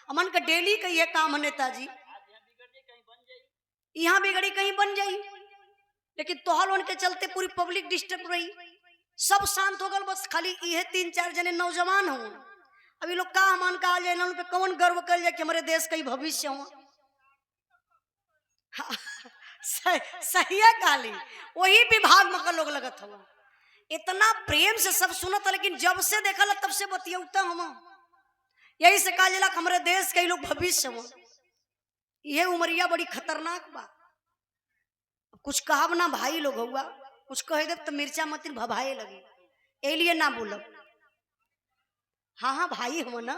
अमन का डेली का ये काम है नेताजी, यहाँ बिगड़ी कहीं बन जाई, लेकिन तोहल उनके चलते पूरी पब्लिक डिस्टर्ब रही, सब शांत हो गल, बस खाली ये 3-4 जने नौजवान हो। अभी लोग का अमान का जाए उन पे कौन गर्व कर जाए कि हमारे देश का ही भविष्य हो। सही है काली, वही विभाग में का लोग लगत हुआ। इतना प्रेम से सब सुनत, लेकिन जब से देखल तब से बतियौता हम। यही से कहा जाला हमारे देश के लोग भविष्य में, ये उमरिया बड़ी खतरनाक बा। कुछ कहब ना भाई लोग हुआ, कुछ कह दे तो मिर्चा मत भभाए लगे, ए लिए ना बोलब। हाँ हाँ भाई हम ना,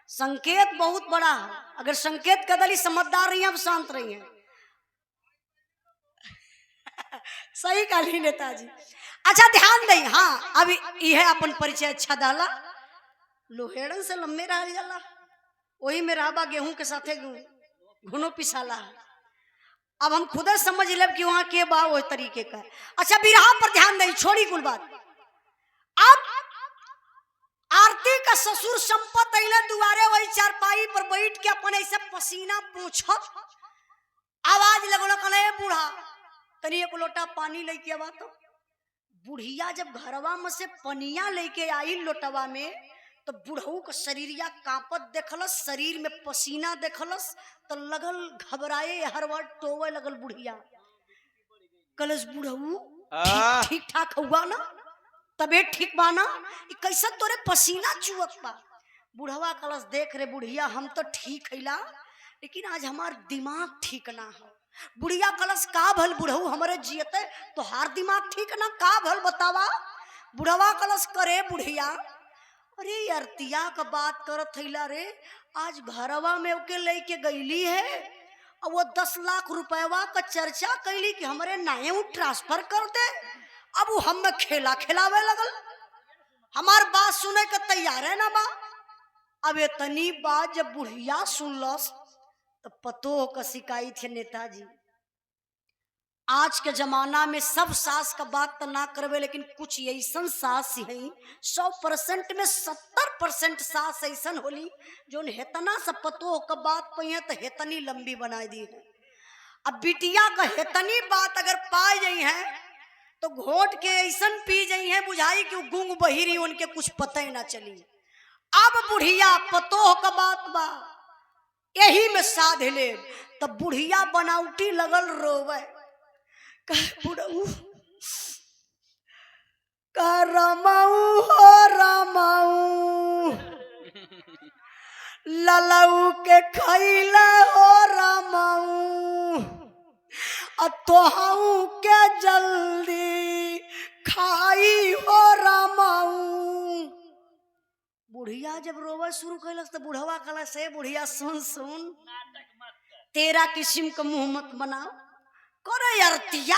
संकेत बहुत बड़ा है। अगर संकेत कदली समझदार रही है, अब शांत रही है। सही काली नेताजी। अच्छा ध्यान दई। हाँ अब यह अपन परिचय अच्छा डाला, लोहेड़न से लम्बे रह जाला, वही में रहबा गेहूं के साथे घुनो पिसाला। अब हम खुद समझ लेब कि वहां के बा वो तरीके का। अच्छा बिरहा पर ध्यान दई, छोड़ी कुल बात। अब आरती का ससुर संपत अइले दुआरे, वही चारपाई पर बैठ के अपन ऐसे पसीना पोंछत, आवाज लगल कले बूढ़ा तनी एक लोटा पानी लेके आवा। तो बुढ़िया जब घरवा में से पनिया लेके आई लोटवा में, तो बुढ़ऊ का शरीरिया कांपत देखलस, शरीर में पसीना देखलस, तो लगल घबराए, हर बार टोवे लगल। बुढ़िया कलस बुढ़ऊ ठीक ठाक हुआ ना, तबीयत ठीक बाना, कैसा तोरे पसीना चुअत बा। बुढ़वा कलस देख रे बुढ़िया हम तो ठीक हैला, लेकिन आज हमार दिमाग ठीक ना हो। बुढ़िया कलस का भल बुढ़ऊ हमारे जियते तो हार दिमाग ठीक ना, का भल बतावा। बुढ़वा कलस करे बुढ़िया, अरे अरतिया का बात करत हैला रे, आज घरवा में ओके लेके गईली है, और वो 10 लाख रुपएवा का चर्चा कैली कि हमारे नाम ट्रांसफर कर दे। अब वो हम खेला खिलावे लगल, हमार बात सुने के तैयार है ना बा। अब इतनी बात जब बुढ़िया सुनलस तो पतो का शिकायत है नेताजी। आज के जमाना में सब सास का बात तो ना करवे, लेकिन कुछ ऐसा सास है 100% में 70% सास ऐसा होली जो हेतना से पतो का बात पहिए तो हेतनी लंबी बना दी है। अब बिटिया का हेतनी बात अगर पा जाई है तो घोट के ऐसा पी जाई है, बुझाई कि गुंग बहिरी उनके कुछ पता ही ना चली। अब बुढ़िया पतो का बात बा यही में साध ले, तब बुढ़िया बनाउटी लगल रोवे, बुढ़ऊ का रमाऊ हो रमाऊ, ललऊ के खैला हो रमाऊ, तोहाऊ के जल्दी खाई हो रमाऊ। बुढ़िया जब रोवे शुरू कैलस तो बुढ़वा कला से बुढ़िया सुन सुन, तेरा किस्म का मुंह मत बनाओ। करे अरतिया,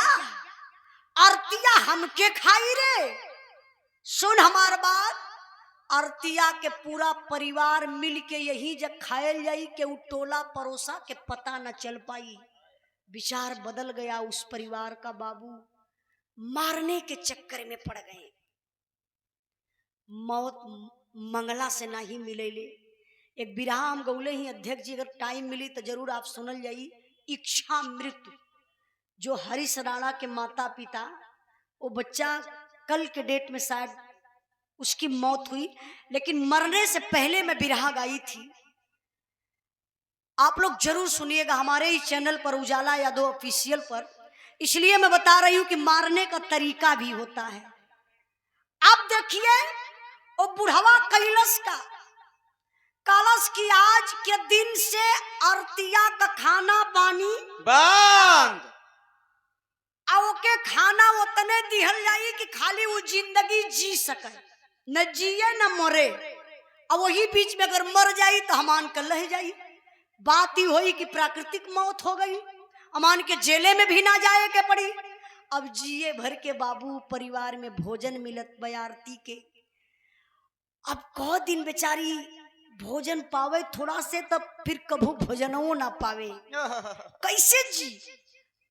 अरतिया हमके खाई रे। सुन हमार बात, अरतिया के पूरा परिवार मिल के यही जब खायल जाई के उ टोला परोसा के पता न चल पाई। विचार बदल गया उस परिवार का, बाबू मारने के चक्कर में पड़ गए। मौत मंगला से ना ही मिलेले। एक बिरहा हम गौले ही अध्यक्ष जी, अगर टाइम मिली तो जरूर आप सुनल जाई। इच्छा मृत्यु, जो हरीश राणा के माता पिता, वो बच्चा कल के डेट में शायद उसकी मौत हुई, लेकिन मरने से पहले मैं बिरहा गाई थी। आप लोग जरूर सुनिएगा हमारे ही चैनल पर, उजाला यादव ऑफिशियल पर। इसलिए मैं बता रही हूं कि मारने का तरीका भी होता है। अब देखिए वो बुढ़वा कैलस का कालस की आज के दिन से अरतिया का खाना पानी बंद, ओके खाना उतने दिहल जाई कि खाली वो जिंदगी जी सके, न जिए न मरे। अब वही बीच में अगर मर जाई तो हमान कर लह जाई। बात ही हुई कि प्राकृतिक मौत हो गई, अमान के जेले में भी ना जाए के पड़ी। अब जिए भर के बाबू परिवार में भोजन मिलत बयारती के। अब कौ दिन बेचारी भोजन पावे थोड़ा से, तब फिर कभू भोजनों ना पावे, कैसे जी।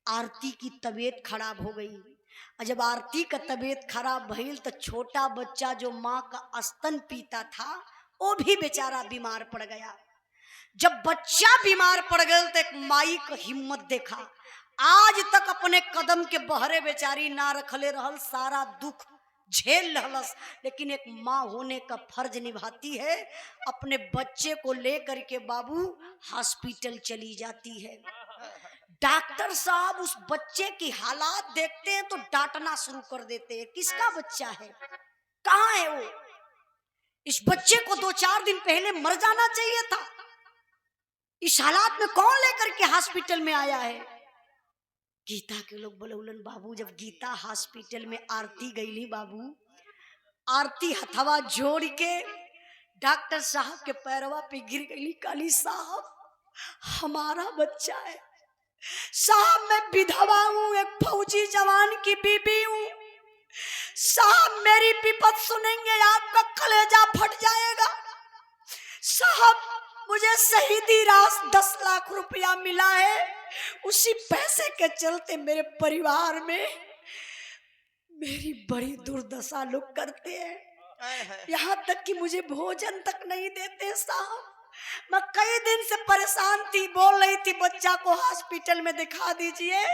आरती की तबीयत खराब हो गई। और जब आरती का तबीयत खराब भइल तो छोटा बच्चा जो माँ का स्तन पीता था वो भी बेचारा बीमार पड़ गया। जब बच्चा बीमार पड़ गया तो एक माई का हिम्मत देखा। आज तक अपने कदम के बहरे बेचारी ना रखले रहल, सारा दुख झेल रहलस, लेकिन एक माँ होने का फर्ज निभाती है। अपने बच्चे को लेकर के बाबू हॉस्पिटल चली जाती है। डॉक्टर साहब उस बच्चे की हालात देखते हैं तो डांटना शुरू कर देते हैं। किसका बच्चा है, कहाँ है वो? इस बच्चे को 2-4 दिन पहले मर जाना चाहिए था। इस हालात में कौन लेकर के हॉस्पिटल में आया है? गीता के लोग बोले उलन बाबू, जब गीता हॉस्पिटल में आरती गईली बाबू, आरती हथवा जोड़ के डॉक्टर साहब के पैरवा पे गिर गई। काली साहब हमारा बच्चा है साहब, मैं विधवा हूं, एक फौजी जवान की बीबी हूं साहब, मेरी विपत सुनेंगे आपका कलेजा फट जाएगा साहब। मुझे शहीदी रास 10 लाख रुपया मिला है, उसी पैसे के चलते मेरे परिवार में मेरी बड़ी दुर्दशा लोग करते हैं, यहाँ तक कि मुझे भोजन तक नहीं देते साहब। मैं कई दिन से परेशान थी, बोल रही थी बच्चा को हॉस्पिटल में दिखा दीजिए,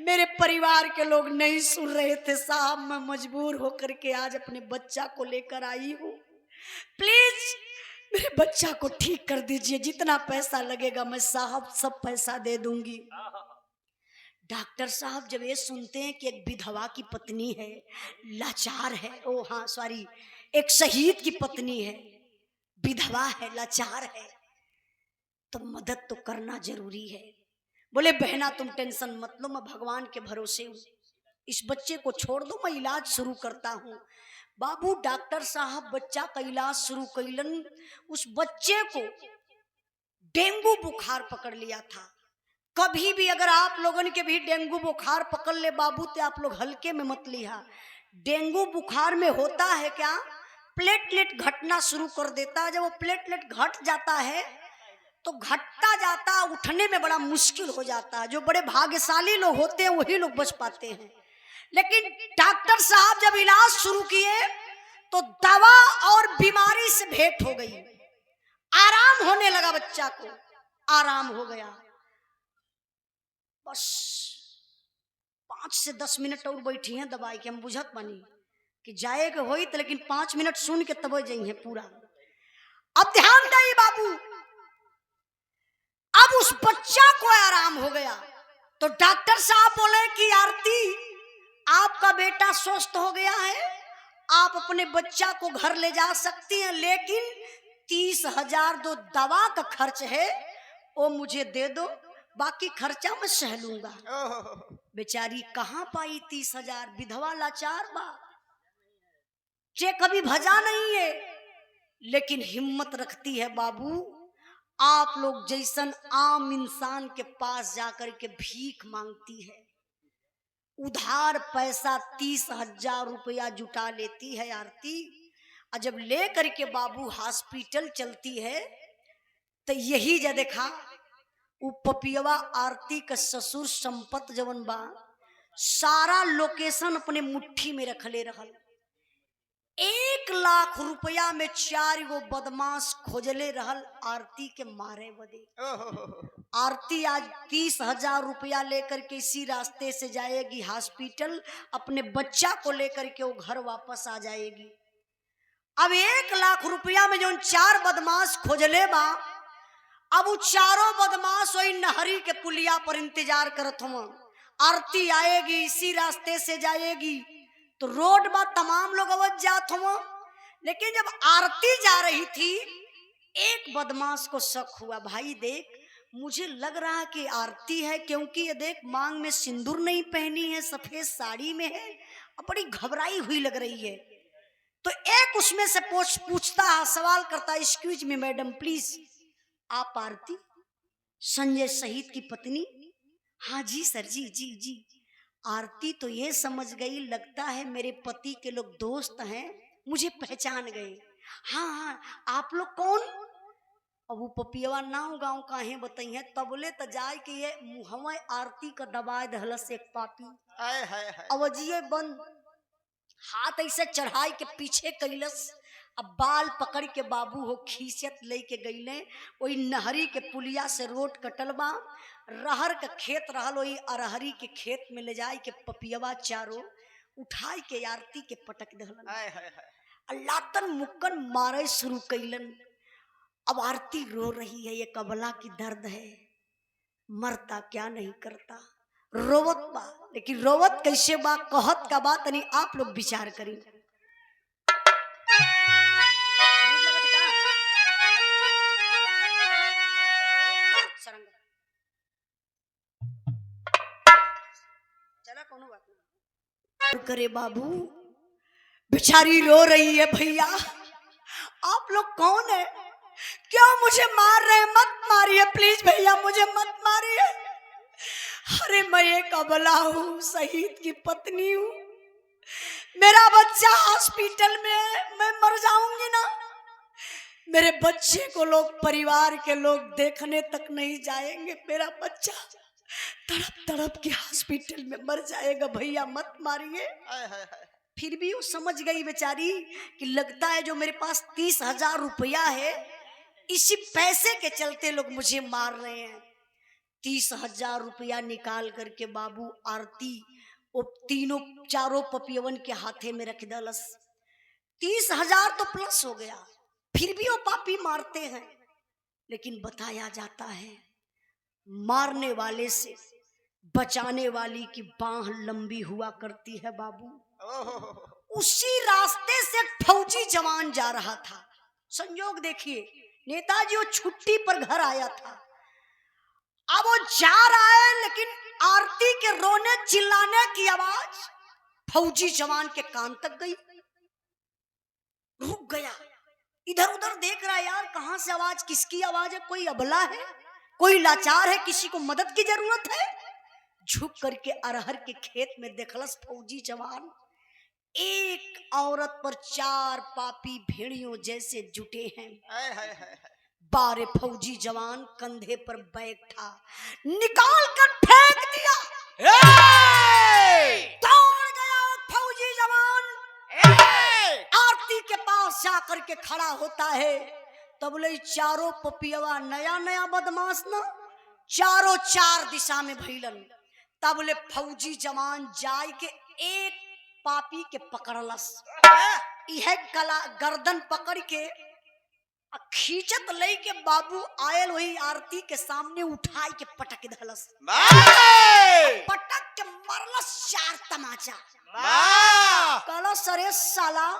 मेरे परिवार के लोग नहीं सुन रहे थे साहब। मैं मजबूर होकर के आज अपने बच्चा को लेकर आई हूँ, प्लीज मेरे बच्चा को ठीक कर दीजिए, जितना पैसा लगेगा मैं साहब सब पैसा दे दूंगी। डॉक्टर साहब जब ये सुनते हैं कि एक विधवा की पत्नी है, लाचार है, ओ हाँ सॉरी, एक शहीद की पत्नी है, विधवा है, लाचार है, तो मदद तो करना जरूरी है। बोले बहना तुम टेंशन मत लो, मैं भगवान के भरोसे हूँ, इस बच्चे को छोड़ दो, मैं इलाज शुरू करता हूँ। बाबू डॉक्टर साहब बच्चा का इलाज शुरू कैलन। उस बच्चे को डेंगू बुखार पकड़ लिया था। कभी भी अगर आप लोगों के भी डेंगू बुखार पकड़ ले बाबू, तो आप लोग हल्के में मत लिया। डेंगू बुखार में होता है क्या, प्लेटलेट घटना शुरू कर देता है। जब वो प्लेटलेट घट जाता है तो घटता जाता, उठने में बड़ा मुश्किल हो जाता है। जो बड़े भाग्यशाली लोग होते हैं वही लोग बच पाते हैं। लेकिन डॉक्टर साहब जब इलाज शुरू किए तो दवा और बीमारी से भेंट हो गई, आराम होने लगा, बच्चा को आराम हो गया। बस 5 से 10 मिनट और बैठी हैं दवाई के, हम बुझत बनी कि जाएगा होई तो, लेकिन 5 मिनट सुन के तब जाइए पूरा। अब ध्यान दे बाबू, अब उस बच्चा को आराम हो गया तो डॉक्टर साहब बोले कि आरती आपका बेटा स्वस्थ हो गया है, आप अपने बच्चा को घर ले जा सकती हैं, लेकिन 30,000 जो दवा का खर्च है वो मुझे दे दो, बाकी खर्चा मैं सह लूंगा। बेचारी कहाँ पाई 30,000, विधवा लाचार बा, चेक कभी भजा नहीं है, लेकिन हिम्मत रखती है बाबू। आप लोग जैसन आम इंसान के पास जाकर के भीख मांगती है, उधार पैसा 30,000 रुपया जुटा लेती है आरती। और जब ले करके बाबू हॉस्पिटल चलती है तो यही जा देखा उ पपियवा आरती का ससुर संपत जवन बा, सारा लोकेशन अपने मुट्ठी में रखले रहल। 1 लाख रुपया में 4 गो बदमाश खोजले रहल आरती के मारे बदे। आरती आज 30,000 रुपया लेकर के इसी रास्ते से जाएगी हॉस्पिटल, अपने बच्चा को लेकर के वो घर वापस आ जाएगी। अब 1 लाख रुपया में जो 4 बदमाश खोजले बा, अब वो चारों बदमाश वही नहरी के पुलिया पर इंतजार करत हुआ। आरती आएगी इसी रास्ते से जाएगी, तो रोड में तमाम लोग अवध जात हुआ। लेकिन जब आरती जा रही थी, एक बदमाश को शक हुआ, भाई देख मुझे लग रहा है कि आरती है, क्योंकि ये देख मांग में सिंदूर नहीं पहनी है, सफेद साड़ी में है और बड़ी घबराई हुई लग रही है। तो एक उसमें से पूछता है, सवाल करता है, एक्सक्यूज मी मैडम प्लीज, आप आरती संजय शहीद की पत्नी? हाँ जी सर जी जी जी। आरती तो ये समझ गई, लगता है मेरे पति के लोग दोस्त हैं, मुझे पहचान गए। हाँ हाँ आप लोग कौन? अब वो पपियवा नाव गाँव काहे बताइए, तबले त जाए कि ये मुहवा आरती का दबाए दहलस एक पापी। अवजिए बंद, हाथ ऐसे चढ़ाई के पीछे कैलस। अब बाल पकड़ के बाबू हो खींचत लेके गईले, वही नहरी के पुलिया से रोड कटल बा, रहर का खेत रहल, वही अरहरी के खेत में ले जाए के पपियवा चारों उठाई के आरती के पटक दहलन। लातन मुक्कन मारे शुरू कैलन। अब आरती रो रही है, ये कबला की दर्द है। मरता क्या नहीं करता, रोवत बा, लेकिन रोवत कैसे बा, कहत का बात नहीं, आप लोग विचार करें। चला कोनो बात नहीं करे बाबू, बेचारी रो रही है। भैया आप लोग कौन है, क्यों मुझे मार रहे हैं, मत मारिए प्लीज भैया, मुझे मत मारिए। अरे मैं एक अबला हूँ, शहीद की पत्नी हूँ, मेरा बच्चा हॉस्पिटल में है, मैं मर जाऊंगी ना, मेरे बच्चे को लोग, परिवार के लोग देखने तक नहीं जाएंगे, मेरा बच्चा तड़प तड़प के हॉस्पिटल में मर जाएगा, भैया मत मारिए। फिर भी वो समझ गई बेचारी कि लगता है जो मेरे पास 30,000 रुपया है, इसी पैसे के चलते लोग मुझे मार रहे हैं। 30,000 रुपया निकाल करके बाबू आरती वो तीनों चारों पपियवन के हाथे में रख दलस। 30,000 तो प्लस हो गया, फिर भी वो पापी मारते हैं। लेकिन बताया जाता है मारने वाले से बचाने वाली की बाह लंबी हुआ करती है बाबू। उसी रास्ते से फौजी जवान जा रहा था। संयोग देखिए, नेताजी वो छुट्टी पर घर आया था, अब वो जा रहा है, लेकिन आरती के रोने चिल्लाने की आवाज फौजी जवान के कान तक गई। रुक गया, इधर उधर देख रहा है, यार कहां से आवाज, किसकी आवाज है, कोई अबला है, कोई लाचार है, किसी को मदद की जरूरत है। झुक करके अरहर के खेत में देखलस फौजी जवान, एक औरत पर 4 पापी भेड़ियों जैसे जुटे हैं। 12 फौजी जवान कंधे पर बैग था, निकाल कर फेंक दिया। दौड़ गया फौजी जवान, आरती के पास जाकर के खड़ा होता है। तब बोले चारों पपियवा, नया नया बदमाश ना, चारों 4 दिशा में भइलन। तब बोले फौजी जवान जाय के एक पापी के पकड़लस, यह गला गर्दन पकड़ के खींचत लई के बाबू आयल वही आरती के सामने उठाई के पटक दहलस, पटक के मरलस 4 तमाचा। कहलस अरे साला,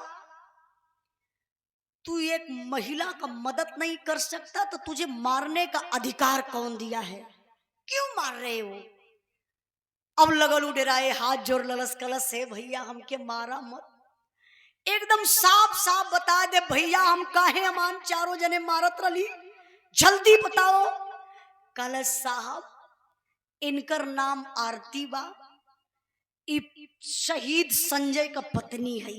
तू एक महिला का मदद नहीं कर सकता तो तुझे मारने का अधिकार कौन दिया है, क्यों मार रहे हो। अब लगल उड़े हाथ जोड़ ललस कलस है, भैया हमके मारा मत, एकदम साफ साफ बता दे भैया, हम काहे अमान चारों जने मारत रही, जल्दी बताओ। कलश साहब इनकर नाम आरती बा, शहीद संजय का पत्नी है।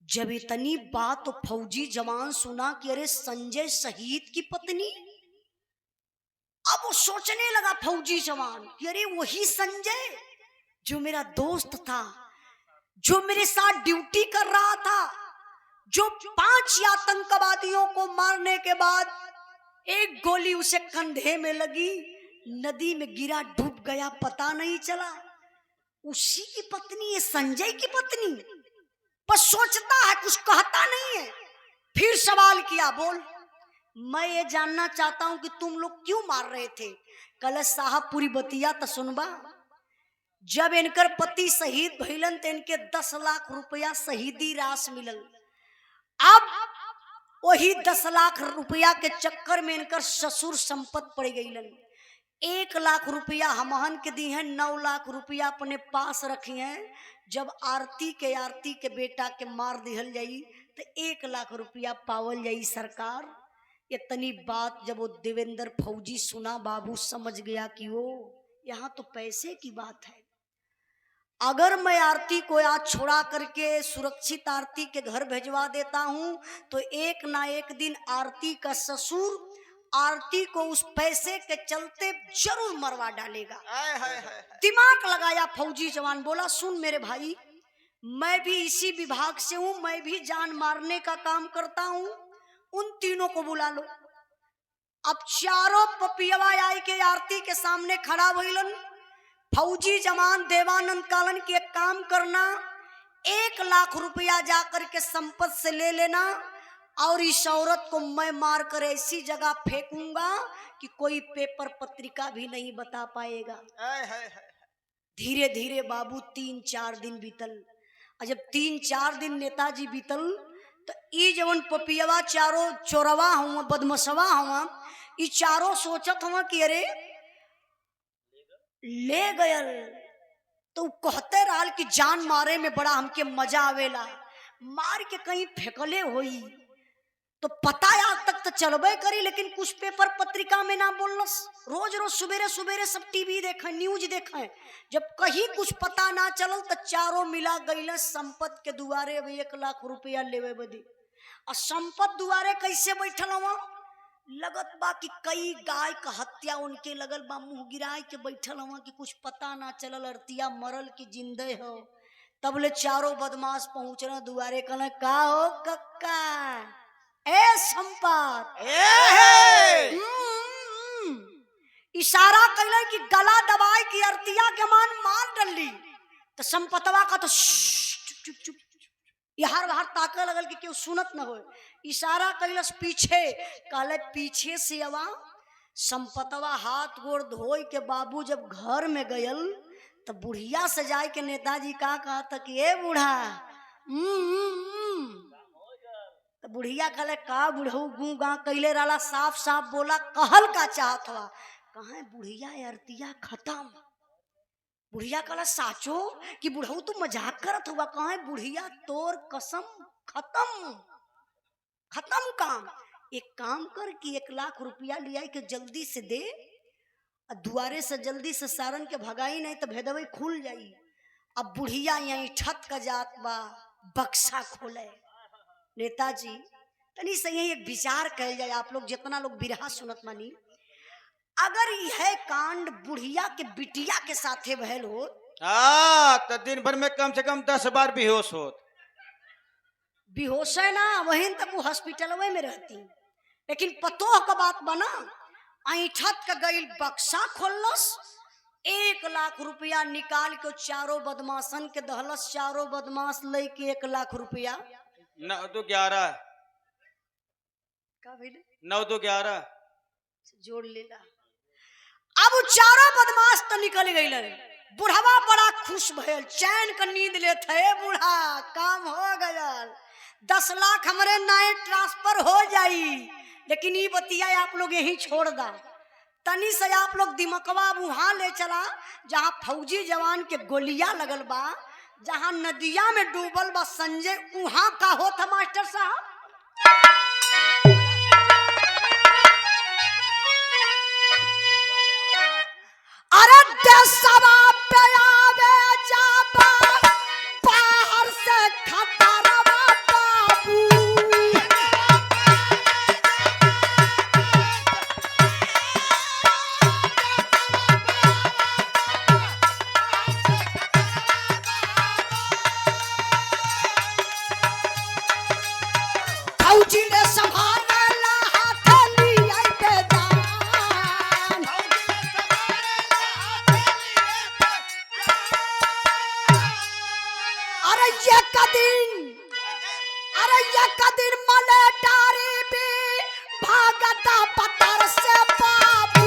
जब इतनी बात तो फौजी जवान सुना कि अरे संजय शहीद की पत्नी, अब वो सोचने लगा फौजी जवान कि अरे वही संजय जो मेरा दोस्त था, जो मेरे साथ ड्यूटी कर रहा था, जो 5 आतंकवादियों को मारने के बाद एक गोली उसे कंधे में लगी, नदी में गिरा, डूब गया, पता नहीं चला। उसी की पत्नी है, संजय की पत्नी। बस सोचता है, कुछ कहता नहीं है। फिर सवाल किया, बोल मैं ये जानना चाहता हूं कि तुम लोग क्यों मार रहे थे। कलश साहब पूरी बतिया तो सुनबा। जब इनकर पति शहीद भइलन तो इनके 10 लाख रुपया शहीदी राश मिलल। अब वही 10 लाख रुपया के चक्कर में इनकर ससुर संपत्ति पड़ गईलन। 1 लाख रुपया हमहन के दी है, 9 लाख रुपया अपने पास रखी हैं। जब आरती के बेटा के मार दिहल जाई तो 1 लाख रुपया पावल जाई सरकार। इतनी बात जब वो देवेंद्र फौजी सुना, बाबू समझ गया कि वो यहाँ तो पैसे की बात है। अगर मैं आरती को आज छोड़ा करके सुरक्षित आरती के घर भेजवा देता हूं तो एक ना एक दिन आरती का ससुर आरती को उस पैसे के चलते जरूर मरवा डालेगा। दिमाग लगाया फौजी जवान, बोला सुन मेरे भाई, मैं भी इसी विभाग से हूं, मैं भी जान मारने का काम करता हूं, उन तीनों को बुला लो। अब चारों पपियवा आई के आरती के सामने खड़ा भइलन। फौजी जवान देवानंद कालन की एक काम करना, 1 लाख रुपया जाकर के संपत्ति से ले लेना और इस औरत को मैं मार कर ऐसी जगह फेंकूंगा कि कोई पेपर पत्रिका भी नहीं बता पाएगा। धीरे धीरे बाबू 3-4 दिन बीतल, और जब 3-4 दिन नेताजी बीतल तो ई जवन पपियवा चारों चोरवा हुआ बदमसवा हुआ, ई चारों सोचत हुआ कि अरे ले गयल। तो कहते रहल कि जान मारे में बड़ा हमके मजा आवेला, मार के कहीं फेंकले होई तो पता आज तक तो चलबे करी, लेकिन कुछ पेपर पत्रिका में ना बोलस। रोज रोज सुबेरे सुबेरे सब टीवी देखें, न्यूज देखें, जब कहीं कुछ पता ना चलल तो चारों मिला गई संपत के दुआरे 1 लाख रुपया लेवे बदी। और संपत दुआरे कैसे बैठल हुआ, लगत बा कि कई गाय का हत्या उनके लगल बा, मुंह गिराए के बैठल हुआ कि कुछ पता ना चलल अरतिया मरल की जिंदे हो। तब ले चारों बदमाश पहुंचना दुआरे, कहना का हो कक्का ए संपत, इशारा कैले कि गला दबाए की अरतिया के मान मार डली। तो संपतवा का तो चुप चुप यार बाहर ताके लगल कि क्यों सुनत न हो। इशारा कैलस पीछे, कहले पीछे से आवा। संपतवा हाथ गोड़ धोई के बाबू जब घर में गयल तो बुढ़िया से जाए के नेताजी का कहा था कि ए बूढ़ा तो बुढ़िया कहले का बुढ़ऊ गू गा कैले रहला, साफ साफ बोला कहल का चाहत हुआ। कहा बुढ़िया अरतिया खत्म। बुढ़िया कहला साचो कि बुढ़ऊ तू मजाक करत हुआ। कहा बुढ़िया तोर कसम खत्म खत्म काम। एक काम कर कि 1 लाख रुपया लिया के जल्दी से दे, दुआरे से जल्दी से सारन के भगाई, नहीं तो भेदवे खुल जाई। अब बुढ़िया यही ठत का जात बा, बक्सा खोले। नेताजी तनी से यही एक विचार कह जाए, आप लोग जितना लोग बिरहा सुनत मानी, अगर यह कांड बुढ़िया के बिटिया के साथे भयल हो तो दिन भर में कम से कम 10 बार बेहोश हो। बेहोश है ना, वहीं तक वो हॉस्पिटल में रहती। लेकिन पतोह का बात बना, ऐठत का गई बक्सा खोलस, 1 लाख रुपया निकाल के चारों बदमाशन के दहलस। चारों बदमाश ले के 1 लाख रुपया 9 2 11 का भइले 9 2 11 जोड़ लेला। अब चारों बदमाश तो निकल गई। बुढ़वा बड़ा खुश भयल, चैन का नींद लेते है। बूढ़ा काम हो गया, 10 लाख हमारे नए ट्रांसफर हो जाई। लेकिन ये बतिया आप लोग यही छोड़ दा, तनी से आप लोग दिमकवा वहां ले चला जहां फौजी जवान के गोलियां लगल बा, जहां नदिया में डूबल बा संजय, वहां का होता मास्टर साहब। अरे देशवा पे आवे जाबा बाहर से खतरवा बाबू, फौजी ने संभाला हाथ लिया बेदान। ये कदिन मलेटारी भी भागता पत्थर से बाबू।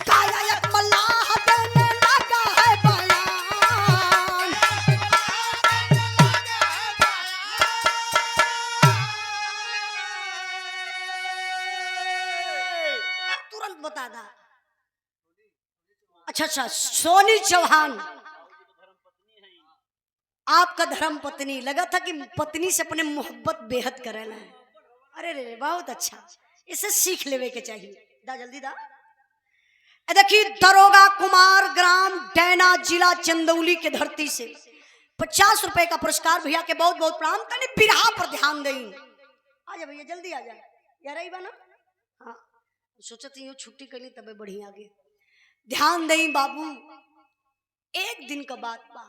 गायक मल्लाह देने लगा है बयान, तुरंत बता दा। अच्छा, सोनी चौहान आपका धर्म पत्नी, लगा था कि पत्नी से अपने मोहब्बत बेहद करेला है। अरे रे बहुत अच्छा, इसे सीख लेवे के चाहिए। दा जल्दी दा। देखिए दरोगा कुमार ग्राम डैना जिला चंदौली के धरती से 50 रुपए का पुरस्कार भैया के बहुत बहुत प्रणाम। तनी बिरहा पर ध्यान दें। आ जा भैया जल्दी आ जा, यार आई बना। हाँ सोचत ही छुट्टी कर ली तबे बढ़िया आगे ध्यान दें बाबू। एक दिन का बात बा,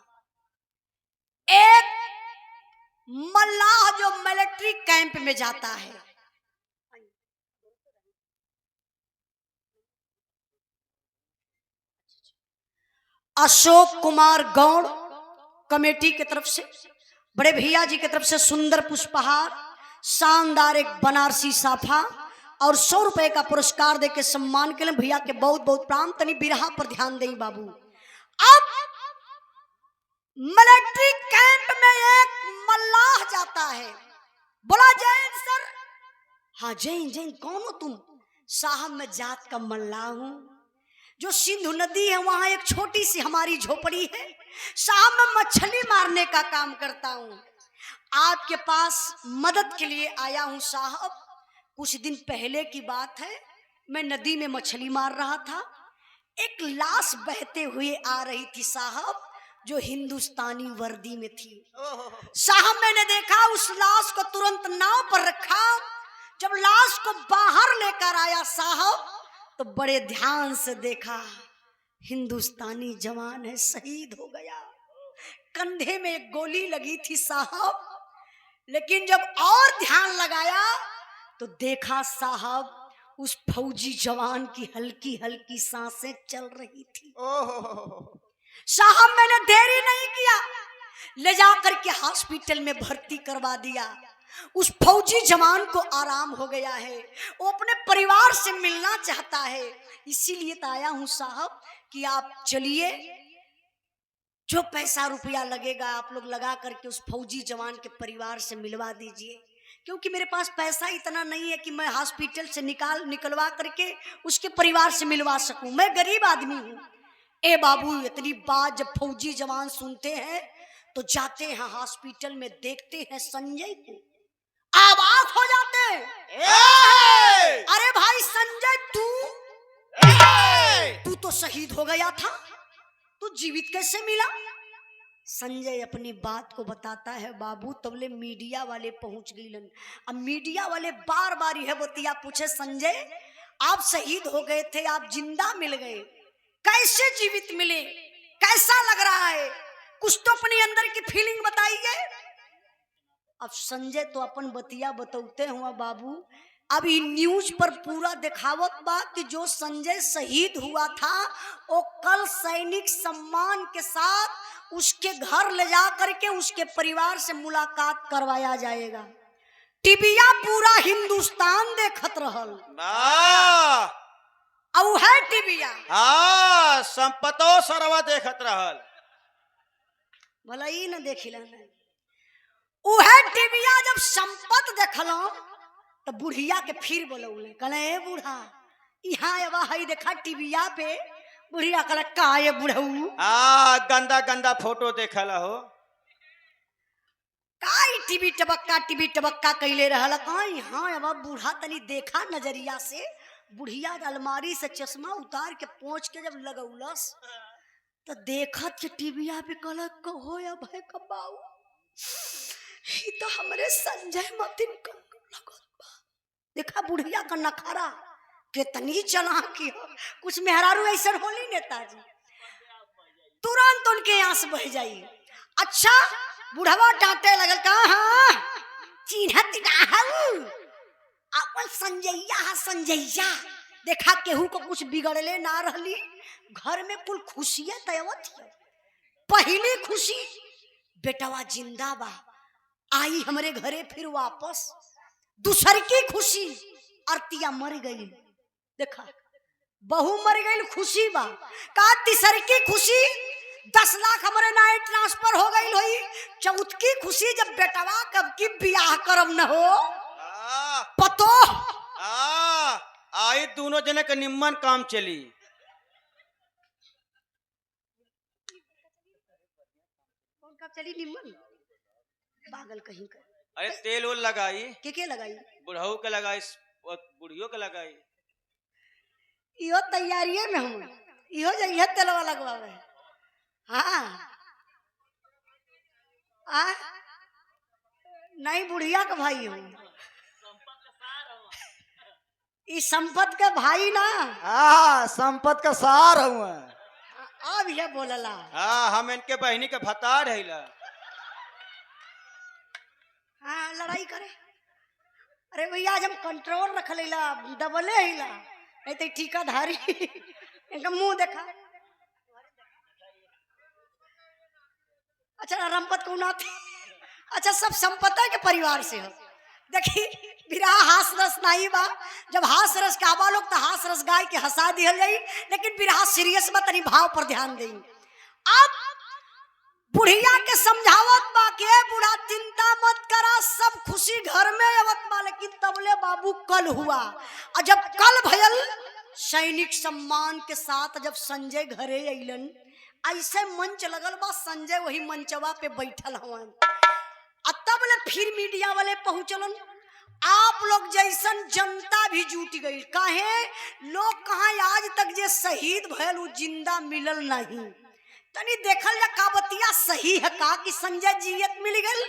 एक मल्लाह जो मिलिट्री कैंप में जाता है, अशोक कुमार गौड़ कमेटी की तरफ से, बड़े भैया जी की तरफ से सुंदर पुष्पहार, शानदार एक बनारसी साफा और 100 रुपए का पुरस्कार देके सम्मान के लिए भैया के बहुत बहुत प्रणाम। तनी बिरहा पर ध्यान दें बाबू। अब मिलिट्री कैंप में एक मल्लाह जाता है, बोला जैन सर। हाँ जैन जैन कौन हो तुम? साहब मैं जात का मल्लाह हूं, जो सिंधु नदी है वहां एक छोटी सी हमारी झोपड़ी है, साहब मैं मछली मारने का काम करता हूं, आपके पास मदद के लिए आया हूं साहब। कुछ दिन पहले की बात है, मैं नदी में मछली मार रहा था, एक लाश बहते हुए आ रही थी साहब, जो हिंदुस्तानी वर्दी में थी साहब। मैंने देखा उस लाश को, तुरंत नाव पर रखा। जब लाश को बाहर लेकर आया साहब तो बड़े ध्यान से देखा, हिंदुस्तानी जवान है, शहीद हो गया, कंधे में एक गोली लगी थी साहब। लेकिन जब और ध्यान लगाया तो देखा साहब उस फौजी जवान की हल्की हल्की सांसें चल रही थी। साहब मैंने देरी नहीं किया, ले जाकर के हॉस्पिटल में भर्ती करवा दिया। उस फौजी जवान को आराम हो गया है, वो अपने परिवार से मिलना चाहता है, इसीलिए तो आया हूं साहब कि आप चलिए, जो पैसा रुपया लगेगा आप लोग लगा करके उस फौजी जवान के परिवार से मिलवा दीजिए, क्योंकि मेरे पास पैसा इतना नहीं है कि मैं हॉस्पिटल से निकलवा करके उसके परिवार से मिलवा सकूं, मैं गरीब आदमी हूं। ए बाबू, इतनी बात जब फौजी जवान सुनते हैं तो जाते हैं हॉस्पिटल में, देखते हैं संजय को, आवाज हो जाते हैं, अरे भाई संजय तू तो शहीद हो गया था, तू जीवित कैसे मिला? संजय अपनी बात को बताता है, बाबू तबले मीडिया वाले पहुंच गई। अब मीडिया वाले बार बार यह बतिया पूछे, संजय आप शहीद हो गए थे, आप जिंदा मिल गए, कैसे जीवित मिले, कैसा लग रहा है, कुछ तो अपने अंदर की फीलिंग बताइए। अब संजय तो अपन बतिया बतौते हुआ बाबू, अभी न्यूज पर पूरा दिखावत बा कि जो संजय शहीद हुआ था वो कल सैनिक सम्मान के साथ उसके घर ले जा करके उसके परिवार से मुलाकात करवाया जाएगा। टीबिया पूरा हिंदुस्तान देखत रहल, औ है टीबिया, हाँ संपतो सरवा देखत रहल, भला ही न देखिला नहीं। उहे टीबिया जब संपत देखलो तो बुढ़िया के फिर बोलौले, कहले ए बूढ़ा यहाँ एवा हई देखा टीबिया पे। बुढ़िया कहला का ये बुढ़ऊ, गंदा गंदा फोटो देखला हो, काई टीबी टबक्का कैले रहला, का यहाँ एवा बूढ़ा तनी देखा नजरिया से। बुढ़िया अलमारी से चश्मा उतार के पोंछ के जब लगौलस तो देखत के टीबिया पे कहला, कहो या भाई कबाऊ, ही तो हमरे संजय मतिन का लगत बा। देखा बुढ़िया का नखरा कितनी चालाकी हो, कुछ मेहरारू ऐसा होली नेताजी, तुरंत उनके आंस बह जाई। अच्छा बुढ़वा डांटे लगल, कहा चिन्हत गाहू अपन संजैया संजैया। देखा केहू को कुछ बिगड़ले ना रहली, घर में कुल खुशियां तयवत है। पहली खुशी बेटवा जिंदा बा, आई हमरे घरे फिर वापस। दूसर की खुशी आरतिया मर गई, देखा बहू मर गई, खुशी बा। का तीसर की खुशी 10 लाख हमारे नाम ट्रांसफर हो गई हुई। चौथ की खुशी जब बेटवा कब की ब्याह करब न हो पतो आई दोनों जने के निम्मन काम चली। कौन कब चली निम्मन, पागल कहीं का। अरे तेल ओल लगाई, के लगाई, बुढ़ऊ के लगाई, बुढ़ियों के लगाई, इहो तैयारिये में हम, इहो जइए तेलवा लगवावे। हाँ नहीं बुढ़िया का भाई हूँ, इस संपत का भाई ना, हाँ संपत का सार हूँ। अब ये बोलला, हाँ हम इनके बहनी के भतार है। हाँ लड़ाई करे, अरे भैया आज हम कंट्रोल रख लेला, दबले हिला, नहीं तो ठीकाधारी इनका मुंह देखा। अच्छा रमपत कौन आती? अच्छा सब संपत्ति के परिवार से हो। देखी बिरहा हास रस नहीं बा, जब हास रस के आवा लोग तो हास रस गाय के हंसा दिहल जाई, लेकिन बिरहा सीरियस बा, तनी भाव पर ध्यान देई। अब बुढ़िया के समझावत बा के बूढ़ा चिंता मत करा, सब खुशी घर में आवत बा, लेकिन तबले बाबू कल हुआ। और जब कल भयल सैनिक सम्मान के साथ जब संजय घरे अइलन, ऐसे मंच लगल बा, संजय वही मंचवा पे बैठल हवन। तब ले फिर मीडिया वाले पहुंचलन। आप लोग जैसन जनता भी जुट गई, काहे लोग कहाँ आज तक जे शहीद भयल वो जिंदा मिलल नहीं। तनी देखल जा का बतिया सही है का कि संजय जीवित मिल गए।